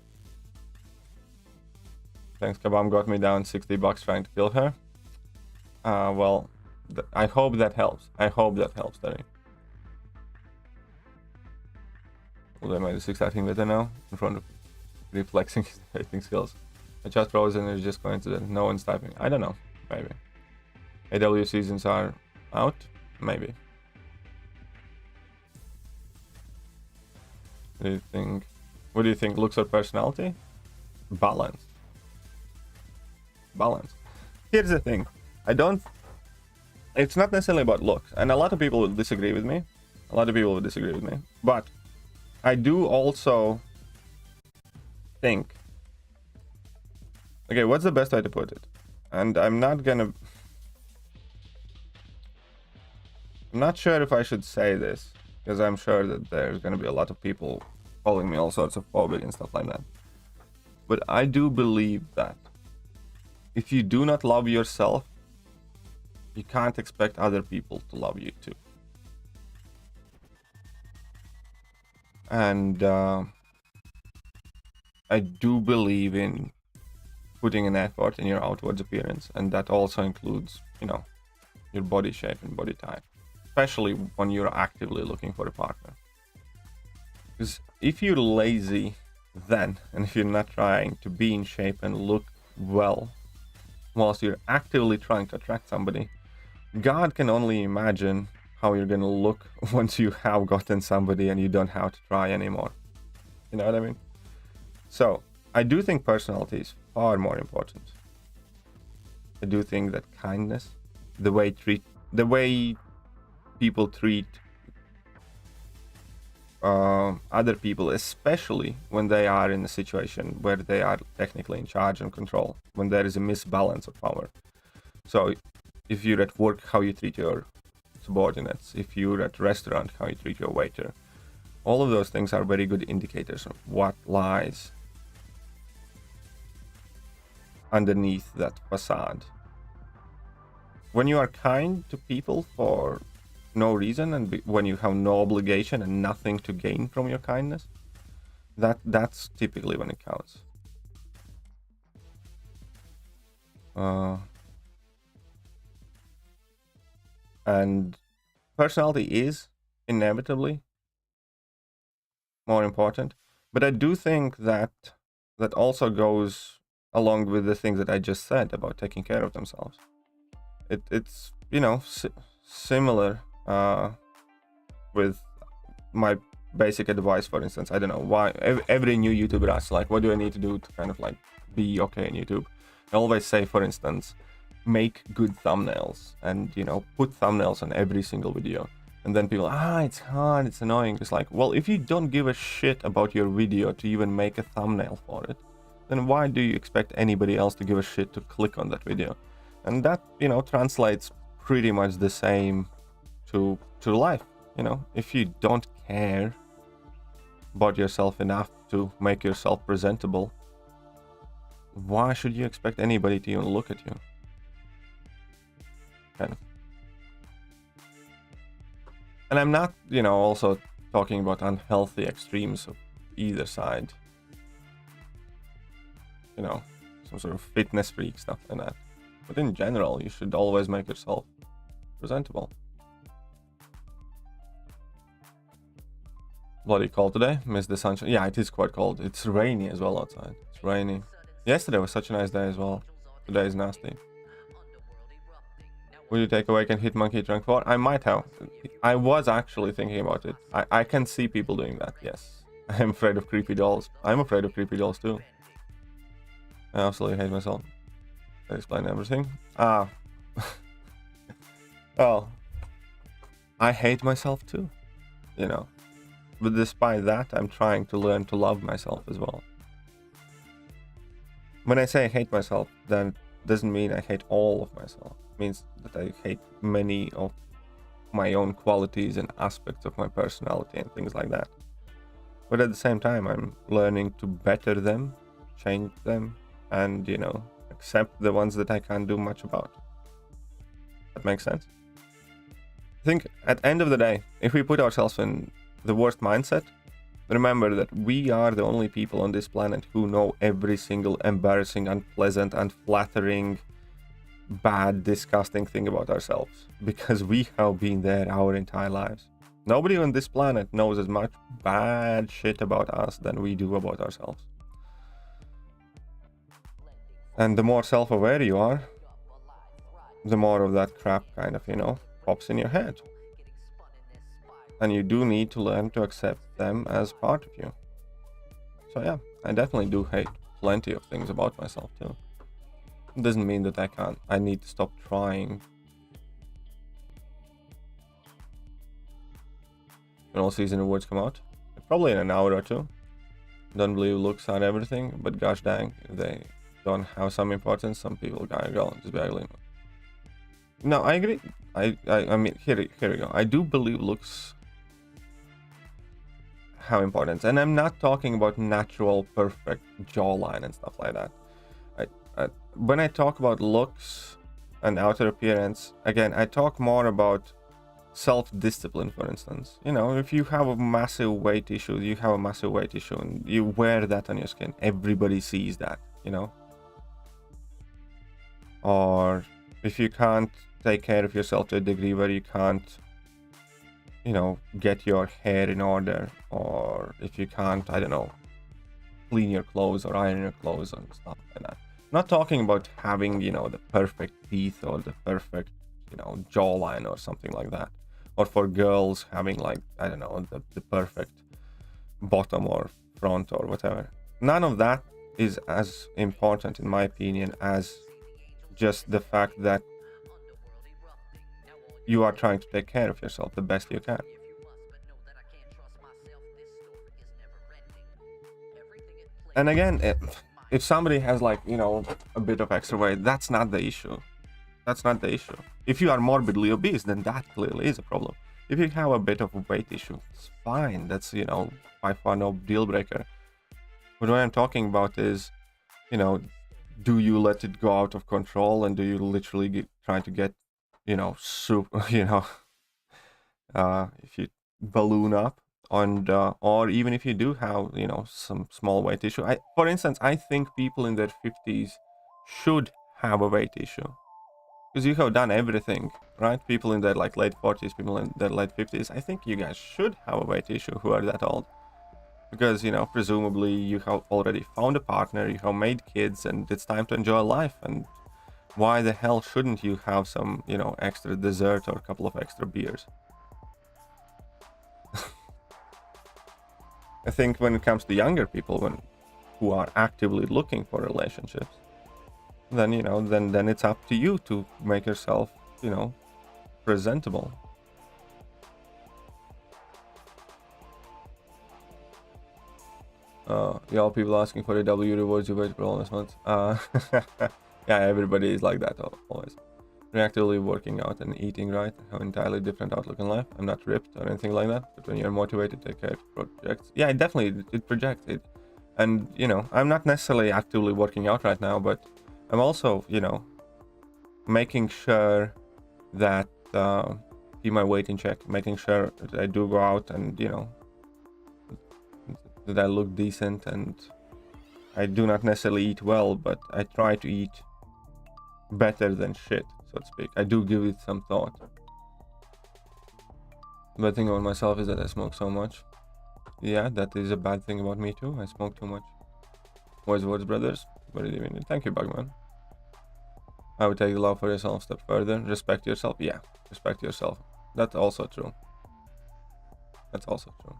Thanks, Kabam. Got me down $60 trying to kill her. Well, I hope that helps. I hope that helps, Danny. Well, I made a 6-starting better now in front of reflexing his typing skills. I just froze and it's just going to the no one's typing. I don't know. Maybe. AW seasons are out? Maybe. What do you think? What do you think? Looks or personality? Balance. Balance. Here's the thing. It's not necessarily about looks. And a lot of people will disagree with me. But I do also think, okay, what's the best way to put it? And I'm not sure if I should say this, because I'm sure that there's gonna be a lot of people calling me all sorts of phobic and stuff like that. But I do believe that if you do not love yourself, you can't expect other people to love you too. And I do believe in putting an effort in your outwards appearance, and that also includes, your body shape and body type, especially when you're actively looking for a partner. Because if you're lazy then, and if you're not trying to be in shape and look well whilst you're actively trying to attract somebody, God can only imagine how you're gonna look once you have gotten somebody and you don't have to try anymore. You know what I mean? So I do think personality is far more important. I do think that kindness, the way people treat other people, especially when they are in a situation where they are technically in charge and control, when there is a misbalance of power. So if you're at work, how you treat your subordinates, if you're at a restaurant, how you treat your waiter, all of those things are very good indicators of what lies underneath that facade. When you are kind to people for no reason, and when you have no obligation and nothing to gain from your kindness, that's typically when it counts. And personality is inevitably more important, but I do think that also goes along with the things that I just said about taking care of themselves. It's similar with my basic advice. For instance, I don't know why every new YouTuber asks, like, what do I need to do to kind of like be okay in YouTube? I always say, for instance, make good thumbnails and put thumbnails on every single video. And then people, it's hard, it's annoying. It's like, well, if you don't give a shit about your video to even make a thumbnail for it, then why do you expect anybody else to give a shit to click on that video? And that, translates pretty much the same to life. If you don't care about yourself enough to make yourself presentable, why should you expect anybody to even look at you? Kind of. And I'm not, you know, also talking about unhealthy extremes of either side. You know, some sort of fitness freak stuff like that. But in general, you should always make yourself presentable. Bloody cold today. Miss the sunshine. Yeah, it is quite cold. It's rainy as well outside. It's rainy. Yesterday was such a nice day as well. Today is nasty. Will you take Awaken Hit Monkey Drunk 4? I might have. I was actually thinking about it. I can see people doing that, yes. I'm afraid of creepy dolls. I'm afraid of creepy dolls too. I absolutely hate myself. I explain everything. Well, I hate myself too, you know. But despite that, I'm trying to learn to love myself as well. When I say I hate myself, then doesn't mean I hate all of myself. It means that I hate many of my own qualities and aspects of my personality and things like that. But at the same time, I'm learning to better them, change them, and, you know, accept the ones that I can't do much about. That makes sense? I think at the end of the day, if we put ourselves in the worst mindset, remember that we are the only people on this planet who know every single embarrassing, unpleasant, unflattering, bad, disgusting thing about ourselves, because we have been there our entire lives. Nobody on this planet knows as much bad shit about us than we do about ourselves. And the more self-aware you are, the more of that crap kind of, you know, pops in your head. And you do need to learn to accept them as part of you. So yeah, I definitely do hate plenty of things about myself too. It doesn't mean that I need to stop trying. When all season awards come out? Probably in an hour or two. Don't believe looks are everything, but gosh dang, if they don't have some importance, some people gotta go and just be ugly. No, I agree. I mean, here we go. I do believe looks have importance, and I'm not talking about natural, perfect jawline and stuff like that. When I talk about looks and outer appearance, again, I talk more about self-discipline, for instance. You know, if you have a massive weight issue, and you wear that on your skin, everybody sees that, you know. Or if you can't take care of yourself to a degree where you can't, you know, get your hair in order, or if you can't, I don't know, clean your clothes or iron your clothes and stuff like that. I'm not talking about having, you know, the perfect teeth or the perfect, you know, jawline or something like that. Or for girls having, like, I don't know, the perfect bottom or front or whatever. None of that is as important, in my opinion, as just the fact that you are trying to take care of yourself the best you can. And again, if somebody has, like, you know, a bit of extra weight, that's not the issue. That's not the issue. If you are morbidly obese, then that clearly is a problem. If you have a bit of a weight issue, it's fine. That's, you know, by far no deal breaker. But what I'm talking about is, you know, do you let it go out of control, and do you literally try to get, you know, if you balloon up, and or even if you do have, you know, some small weight issue. For instance, I think people in their 50s should have a weight issue, because you have done everything, right? People in their, like, late 40s, people in their late 50s, I think you guys should have a weight issue who are that old, because, you know, presumably you have already found a partner, you have made kids, and it's time to enjoy life. And why the hell shouldn't you have some, you know, extra dessert or a couple of extra beers? I think when it comes to younger people, who are actively looking for relationships, then, you know, then it's up to you to make yourself, you know, presentable. Y'all people asking for the W rewards you wait for all this month. Yeah, everybody is like that always. Reactively working out and eating right, have an entirely different outlook in life. I'm not ripped or anything like that, but when you're motivated, take care, it projects. Yeah, it definitely projects. And, you know, I'm not necessarily actively working out right now, but I'm also, you know, making sure that keep my weight in check, making sure that I do go out and, you know, that I look decent, and I do not necessarily eat well, but I try to eat better than shit, so to speak. I do give it some thought. The bad thing about myself is that I smoke so much. Yeah, that is a bad thing about me too. I smoke too much. Wise words, brothers. Very divinity. Thank you, Bugman. I would take the love for yourself a step further. Respect yourself. Yeah, respect yourself. That's also true. That's also true.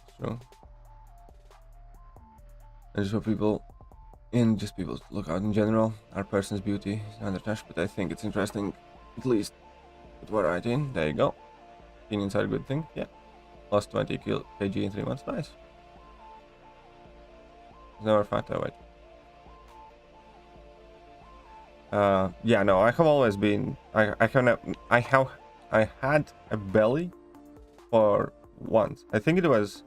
It's true. And just for people, just people look out in general. Our person's beauty is unattached, but I think it's interesting, at least with what I in. There you go. Opinions are a good thing. Yeah. Lost 20 kg in 3 months. Nice. It's never fat, I wait. Yeah, no, I have always been. I had a belly for once. I think it was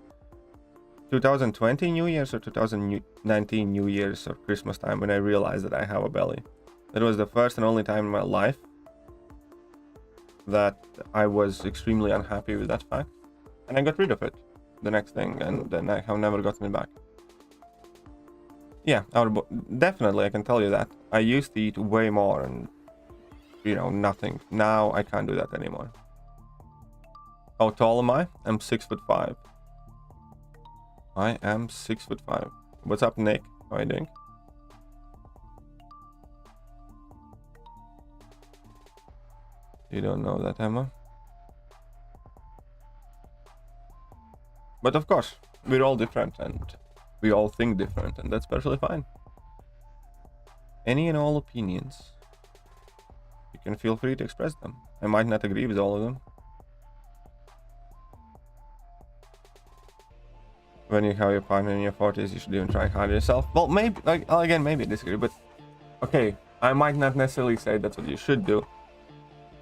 2020 New Year's or 2019 New Year's or Christmas time when I realized that I have a belly. It was the first and only time in my life that I was extremely unhappy with that fact, and I got rid of it the next thing, and then I have never gotten it back. Yeah, definitely, I can tell you that. I used to eat way more and, you know, nothing. Now I can't do that anymore. How tall am I? I'm 6'5". I am 6'5". What's up, Nick? How are you doing? You don't know that, Emma? But of course, we're all different and we all think different, and that's perfectly fine. Any and all opinions, you can feel free to express them. I might not agree with all of them. When you have your partner in your 40s, you should even try harder yourself. Well, maybe, like, again, maybe I disagree, but okay, I might not necessarily say that's what you should do.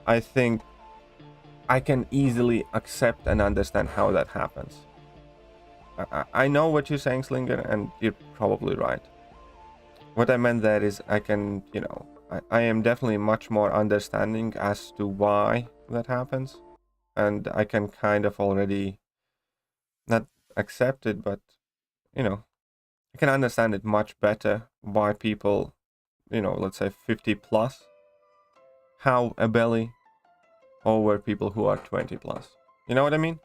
I think I can easily accept and understand how that happens. I know what you're saying, Slinger, and you're probably right. What I meant there is I can, you know, I am definitely much more understanding as to why that happens. And I can kind of already not accept it, but, you know, I can understand it much better why people, you know, let's say 50 plus have a belly over people who are 20 plus. You know what I mean?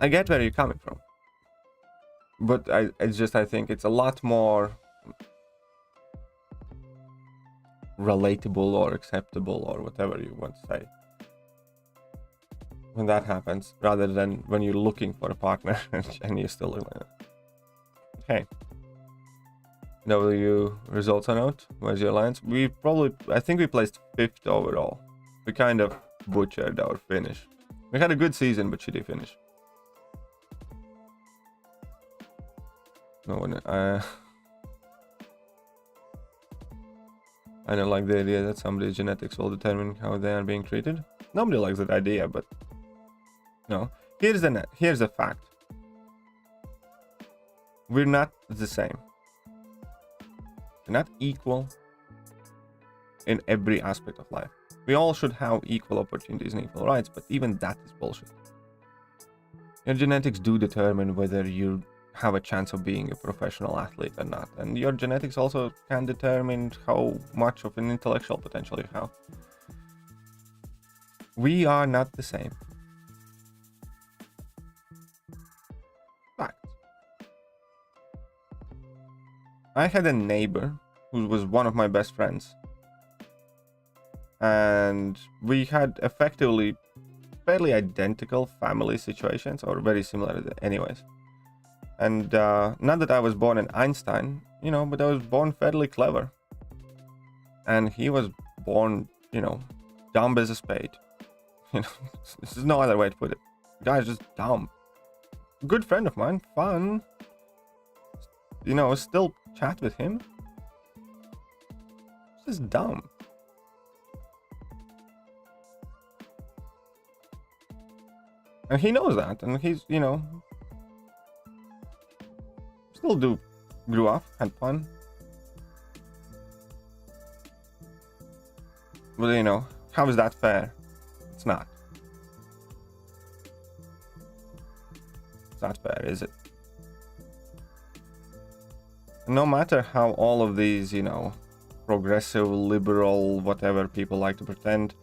I get where you're coming from. But I think it's a lot more relatable or acceptable or whatever you want to say when that happens, rather than when you're looking for a partner and you're still like that. Okay. W results are out. Where's your alliance? I think we placed 5th overall. We kind of butchered our finish. We had a good season, but shitty finish. No one, I don't like the idea that somebody's genetics will determine how they are being treated. Nobody likes that idea, but no. Here's the fact. We're not the same. We're not equal in every aspect of life. We all should have equal opportunities and equal rights, but even that is bullshit. Your genetics do determine whether you have a chance of being a professional athlete or not, and your genetics also can determine how much of an intellectual potential you have. We are not the same. Fact. I had a neighbor who was one of my best friends, and we had effectively fairly identical family situations, or very similar anyways. And not that I was born an Einstein, you know, but I was born fairly clever. And he was born, you know, dumb as a spade. You know, this is no other way to put it. The guy's just dumb. Good friend of mine, fun. You know, still chat with him. He's just dumb. And he knows that, and he's, you know, Still grew up, had fun. But you know, how is that fair? It's not. It's not fair, is it? No matter how all of these, you know, progressive, liberal, whatever people like to pretend,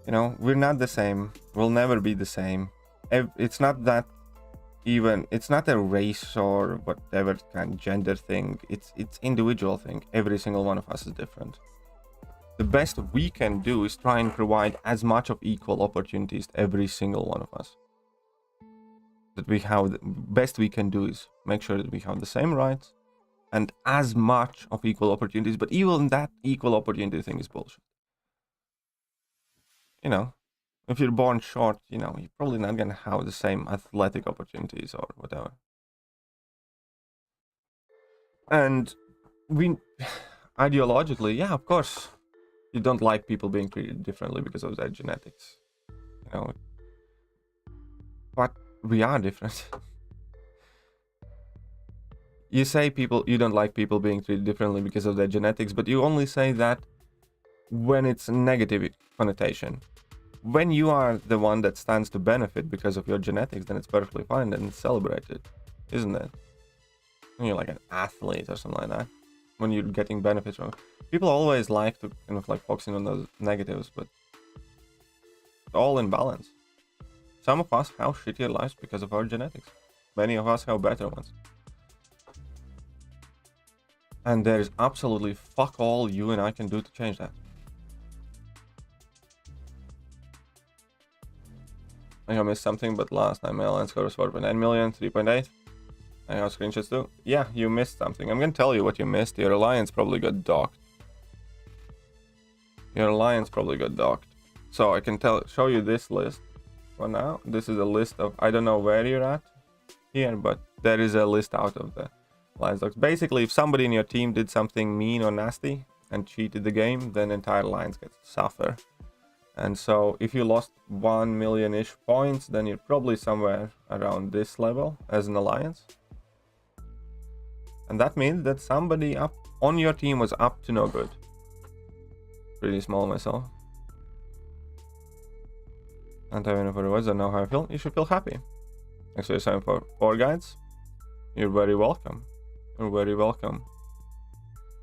you know, we're not the same. We'll never be the same. It's not that even, it's not a race or whatever kind of gender thing. It's individual thing. Every single one of us is different. The best we can do is try and provide as much of equal opportunities to every single one of us. That we have, the best we can do is make sure that we have the same rights and as much of equal opportunities, but even that equal opportunity thing is bullshit. You know, if you're born short, you know, you're probably not gonna have the same athletic opportunities or whatever. And we, ideologically, yeah, of course, you don't like people being treated differently because of their genetics. You know, but we are different. You say you don't like people being treated differently because of their genetics, but you only say that when it's a negative connotation. When you are the one that stands to benefit because of your genetics, then it's perfectly fine and celebrated, isn't it? When you're like an athlete or something like that, when you're getting benefits from it. People always like to kind of like focusing on those negatives, but all in balance. Some of us have shittier lives because of our genetics. Many of us have better ones. And there's absolutely fuck all you and I can do to change that. I think I missed something, but last time my alliance score was 4.9 million, 3.8. I have screenshots too. Yeah, you missed something. I'm gonna tell you what you missed. Your alliance probably got docked. So I can show you this list for now. This is a list of, I don't know where you're at here, but there is a list out of the alliance docs. Basically, if somebody in your team did something mean or nasty and cheated the game, then entire alliance gets to suffer. And so if you lost 1 million-ish points, then you're probably somewhere around this level as an alliance. And that means that somebody up on your team was up to no good. Pretty small myself. And I don't know words, I know how I feel. You should feel happy. Actually, 744 guides. You're very welcome. You're very welcome.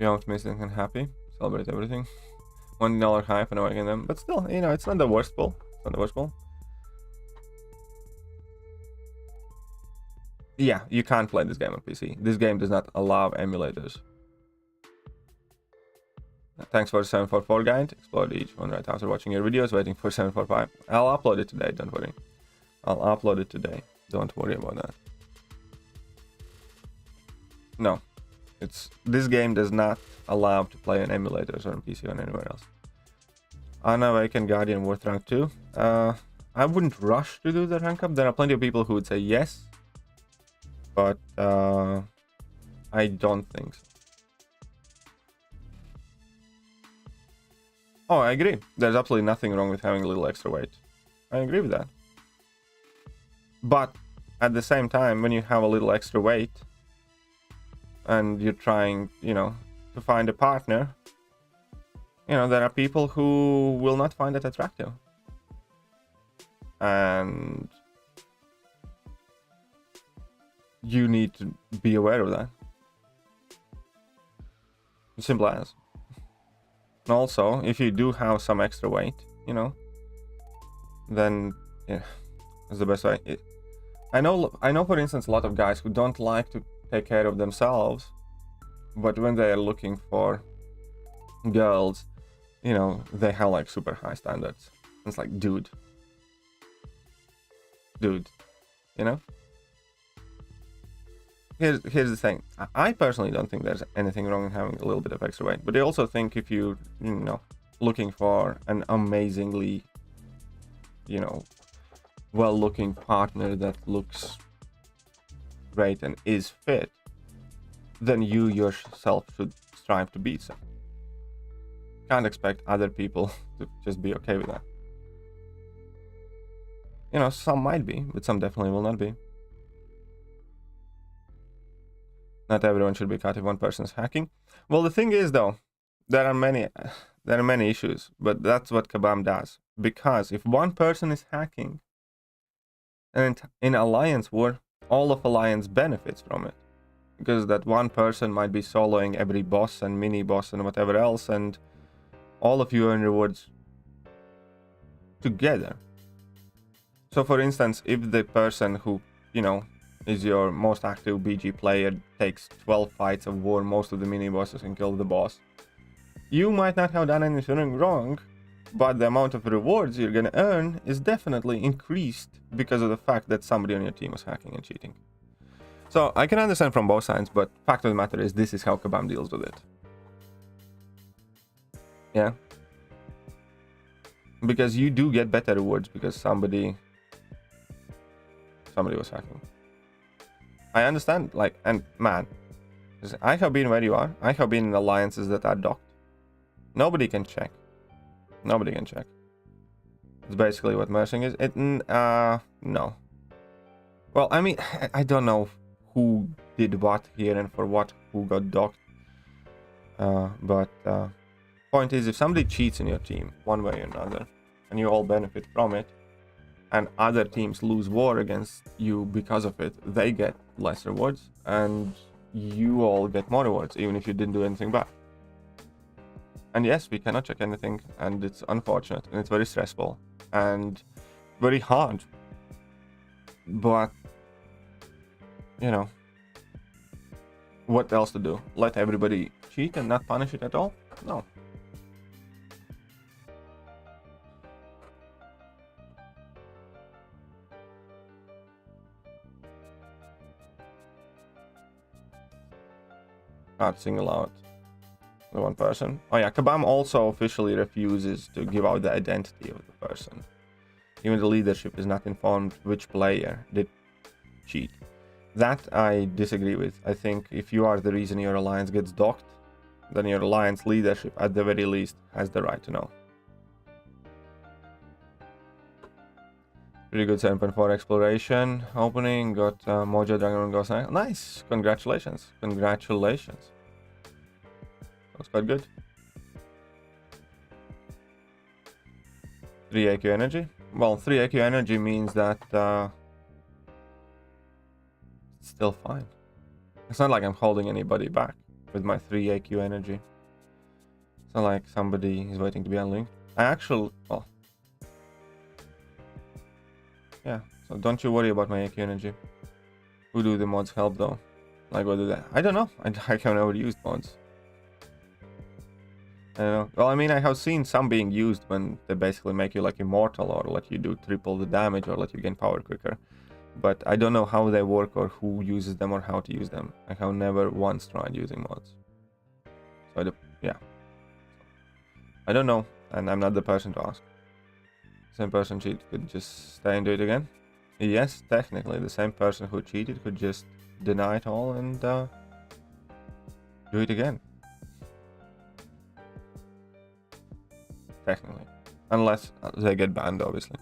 You aren't missing and happy. Celebrate everything. $1 hype and awaken them. But still, you know, it's not the worst pull. It's not the worst pull. Yeah, you can't play this game on PC. This game does not allow emulators. Thanks for the 744 guide. Explode each one right after watching your videos. Waiting for 745. I'll upload it today, don't worry. I'll upload it today. Don't worry about that. No. This game does not allow to play on emulators or on PC or anywhere else. Unawakened Guardian worth rank 2. I wouldn't rush to do the rank up. There are plenty of people who would say yes. But I don't think so. Oh, I agree. There's absolutely nothing wrong with having a little extra weight. I agree with that. But at the same time, when you have a little extra weight and you're trying, you know, to find a partner, you know, there are people who will not find it attractive. And you need to be aware of that. Simple as. And also, if you do have some extra weight, you know, then yeah, that's the best way. I know, for instance, a lot of guys who don't like to take care of themselves, but when they are looking for girls, you know, they have like super high standards. It's like, dude, you know. Here's the thing. I personally don't think there's anything wrong in having a little bit of extra weight, but I also think if you know, looking for an amazingly, you know, well-looking partner that looks great and is fit, then you yourself should strive to be so. Can't expect other people to just be okay with that. You know, some might be, but some definitely will not be. Not everyone should be cut if one person is hacking. Well, the thing is, though, there are many issues, but that's what Kabam does. Because if one person is hacking, and in Alliance War, all of Alliance benefits from it. Because that one person might be soloing every boss and mini boss and whatever else, and all of you earn rewards together. So for instance, if the person who, you know, is your most active BG player takes 12 fights of war, most of the mini bosses, and kills the boss, you might not have done anything wrong, but the amount of rewards you're gonna earn is definitely increased because of the fact that somebody on your team was hacking and cheating. So I can understand from both sides, but fact of the matter is this is how Kabam deals with it. Yeah. Because you do get better rewards because somebody was hacking. I understand, like, and man, I have been where you are. I have been in alliances that are docked. Nobody can check. Nobody can check. It's basically what merging is. No. Well, I mean, I don't know who did what here and for what, who got docked. But point is, if somebody cheats in your team, one way or another, and you all benefit from it, and other teams lose war against you because of it, they get less rewards, and you all get more rewards, even if you didn't do anything bad. And yes, we cannot check anything, and it's unfortunate, and it's very stressful, and very hard. But, you know, what else to do? Let everybody cheat and not punish it at all? No. Not single out the one person. Oh yeah, Kabam also officially refuses to give out the identity of the person. Even the leadership is not informed which player did cheat. That I disagree with. I think if you are the reason your alliance gets docked, then your alliance leadership at the very least has the right to know. Pretty good 7.4 exploration opening. Got Mojo Dragon Ghost. Nice. Congratulations. Congratulations. That's quite good. 3 AQ energy. Well, 3 AQ energy means that it's still fine. It's not like I'm holding anybody back with my 3 AQ energy. It's not like somebody is waiting to be unlinked. I actually, well, yeah, so don't you worry about my AQ energy. Who do the mods help though? Like what do they? I don't know. I have never used mods. I don't know. Well, I mean, I have seen some being used when they basically make you like immortal or let you do triple the damage or let you gain power quicker. But I don't know how they work or who uses them or how to use them. I have never once tried using mods. So yeah. I don't know, and I'm not the person to ask. Same person could just stay and do it again. Yes, technically, the same person who cheated could just deny it all and do it again. Technically. Unless they get banned, obviously.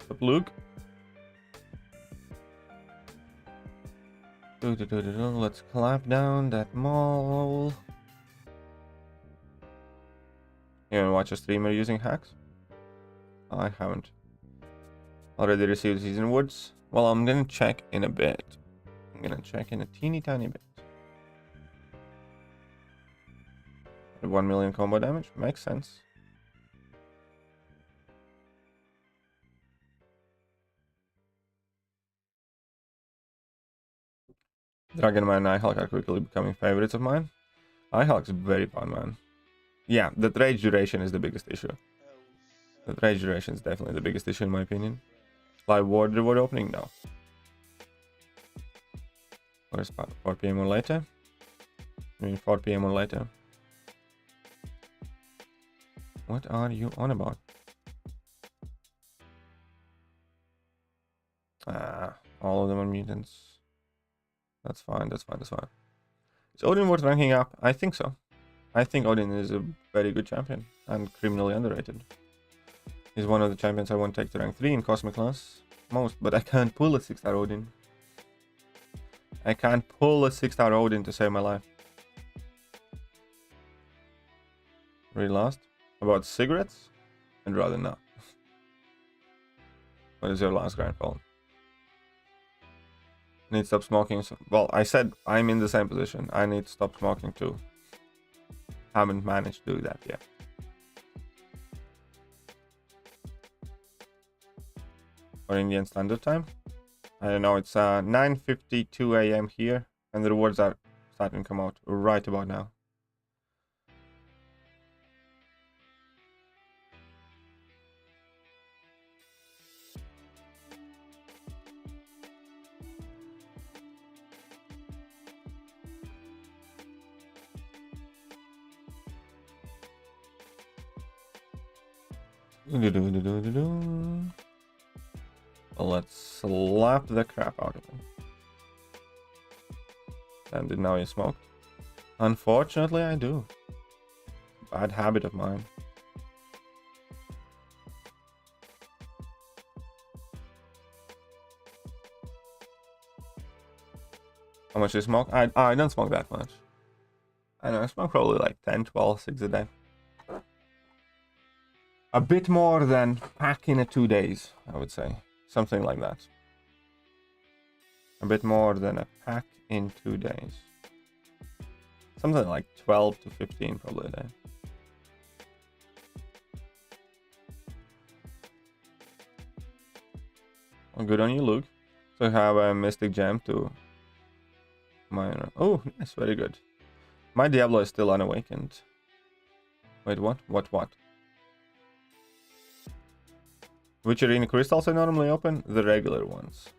Up, Luke. Let's clap down that mall. You wanna watch a streamer using hacks? I haven't. Already received season awards? Well, I'm gonna check in a bit. I'm gonna check in a teeny tiny bit. 1 million combo damage? Makes sense. Dragonman and Ihulk are quickly becoming favorites of mine. Ihulk's very fun, man. Yeah, the rage duration is the biggest issue. The rage duration is definitely the biggest issue in my opinion. Live ward reward opening? No. Where's 4 PM or later? I mean 4 PM or later. What are you on about? All of them are mutants. That's fine, that's fine, that's fine. Is Odin worth ranking up? I think so. I think Odin is a very good champion and criminally underrated. He's one of the champions I won't take to rank 3 in Cosmic class most, but I can't pull a 6-star Odin. I can't pull a 6-star Odin to save my life. Really lost? About cigarettes? I'd rather not. What is your last grind phone? Need to stop smoking. Well, I said I'm in the same position. I need to stop smoking too. Haven't managed to do that yet. For Indian Standard Time? I don't know, it's 9:52 AM here, and the rewards are starting to come out right about now. Let's slap the crap out of him. And did now you smoked? Unfortunately, I do. Bad habit of mine. How much do you smoke? I don't smoke that much. I know, I smoke probably like 10, 12, 6 a day. A bit more than pack in 2 days, I would say. Something like that. A bit more than a pack in 2 days. Something like 12 to 15 probably a day. Well, good on you, Luke. So I have a Mystic Gem to minor. Oh, nice, very good. My Diablo is still unawakened. Wait, what? What? Which arena crystals I normally open? The regular ones.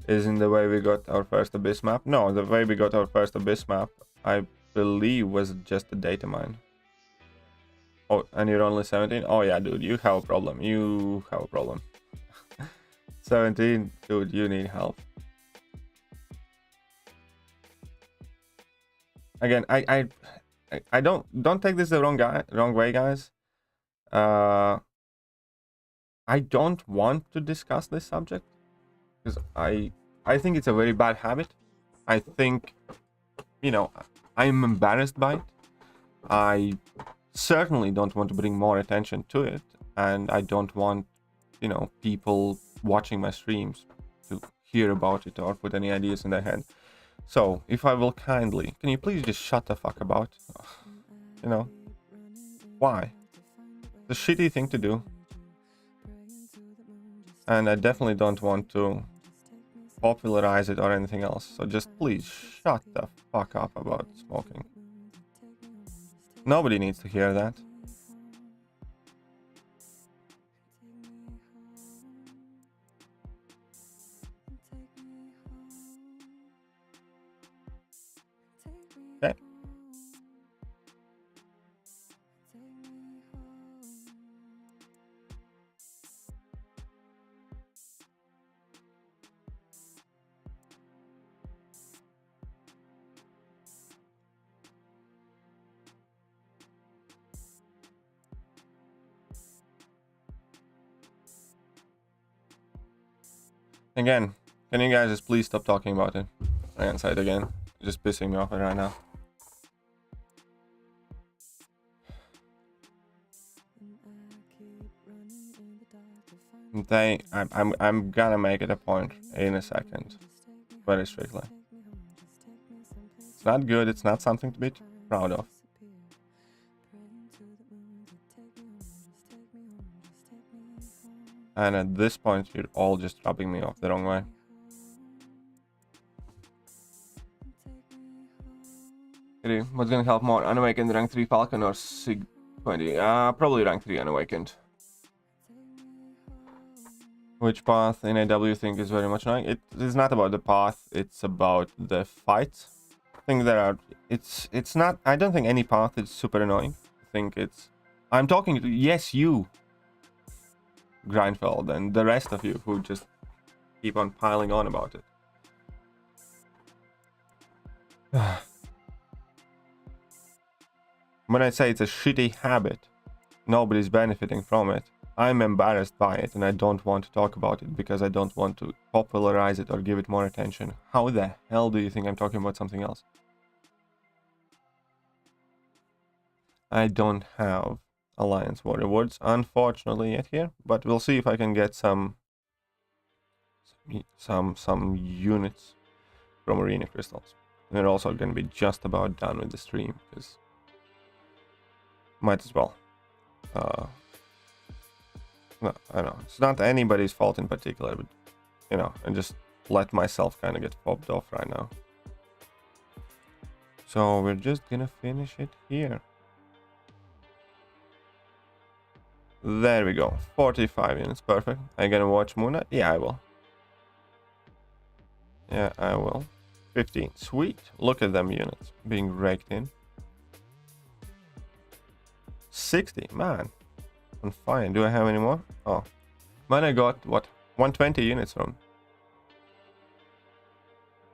Isn't the way we got our first Abyss map? No, the way we got our first Abyss map, I believe, was just a data mine. Oh, and you're only 17? Oh yeah, dude, you have a problem. You have a problem. 17? Dude, you need help. Again, I don't take this the wrong way, guys. I don't want to discuss this subject because I think it's a very bad habit. I think, you know, I'm embarrassed by it. I certainly don't want to bring more attention to it, and I don't want, you know, people watching my streams to hear about it or put any ideas in their head. So, if I will kindly, can you please just shut the fuck about? You know? Why? It's a shitty thing to do. And I definitely don't want to popularize it or anything else. So just please shut the fuck up about smoking. Nobody needs to hear that. Okay. Again, can you guys just please stop talking about it? Realsensei again. Just pissing me off right now. I'm gonna make it a point in a second. Very strictly. It's not good, it's not something to be proud of. And at this point, you're all just rubbing me off the wrong way. What's gonna help more? Unawakened rank 3 Falcon or Sig 20? Probably rank 3 Unawakened. Which path in AW you think is very much annoying? It is not about the path, it's about the fight. I think there are... It's not... I don't think any path is super annoying. I think it's... I'm talking to... Yes, you! Grindfeld and the rest of you who just keep on piling on about it. When I say it's a shitty habit, nobody's benefiting from it. I'm embarrassed by it and I don't want to talk about it because I don't want to popularize it or give it more attention. How the hell do you think I'm talking about something else? I don't have Alliance War rewards, unfortunately, yet here, but we'll see if I can get some units from Arena Crystals. We're also going to be just about done with the stream, because might as well. No, I know it's not anybody's fault in particular, but you know, I just let myself kind of get popped off right now. So we're just gonna finish it here. There we go, 45 units, perfect. Are you gonna watch Moon Knight? Yeah, I will. Yeah, I will. 15, sweet. Look at them units being raked in. 60, man. I'm fine. Do I have any more? Oh, man, I got what? 120 units from.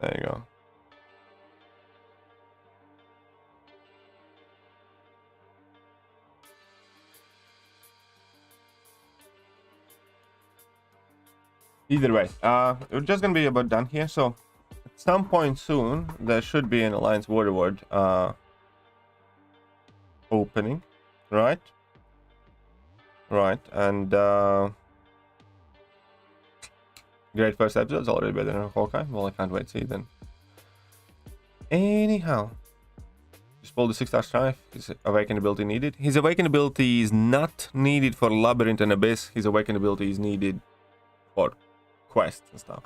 There you go. Either way, we're just gonna be about done here. So at some point soon, there should be an Alliance War Reward opening, right? Right, and great first episode's already better than Hawkeye. Well, I can't wait to see it then. Anyhow, just pull the 6-star strife. His awakened ability needed. His awakened ability is not needed for Labyrinth and Abyss. His awakened ability is needed for quests and stuff.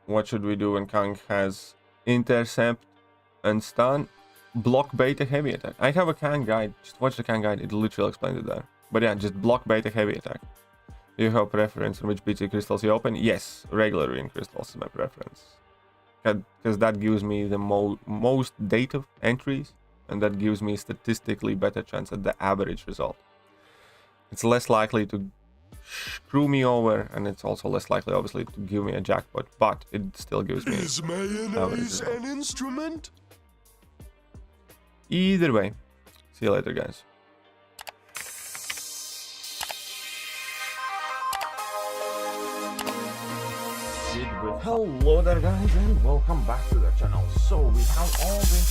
What should we do when Kang has intercept and stun? Block beta heavy attack. I have a Kang guide. Just watch the Kang guide. It literally explains it there. But yeah, just block beta heavy attack. Do you have a preference on which BT crystals you open? Yes, regular green crystals is my preference. Because that gives me the most data entries, and that gives me statistically better chance at the average result. It's less likely to screw me over, and it's also less likely, obviously, to give me a jackpot, but it still gives me Is mayonnaise an instrument? Either way, see you later, guys. Hello there, guys, and welcome back to the channel. So we have all the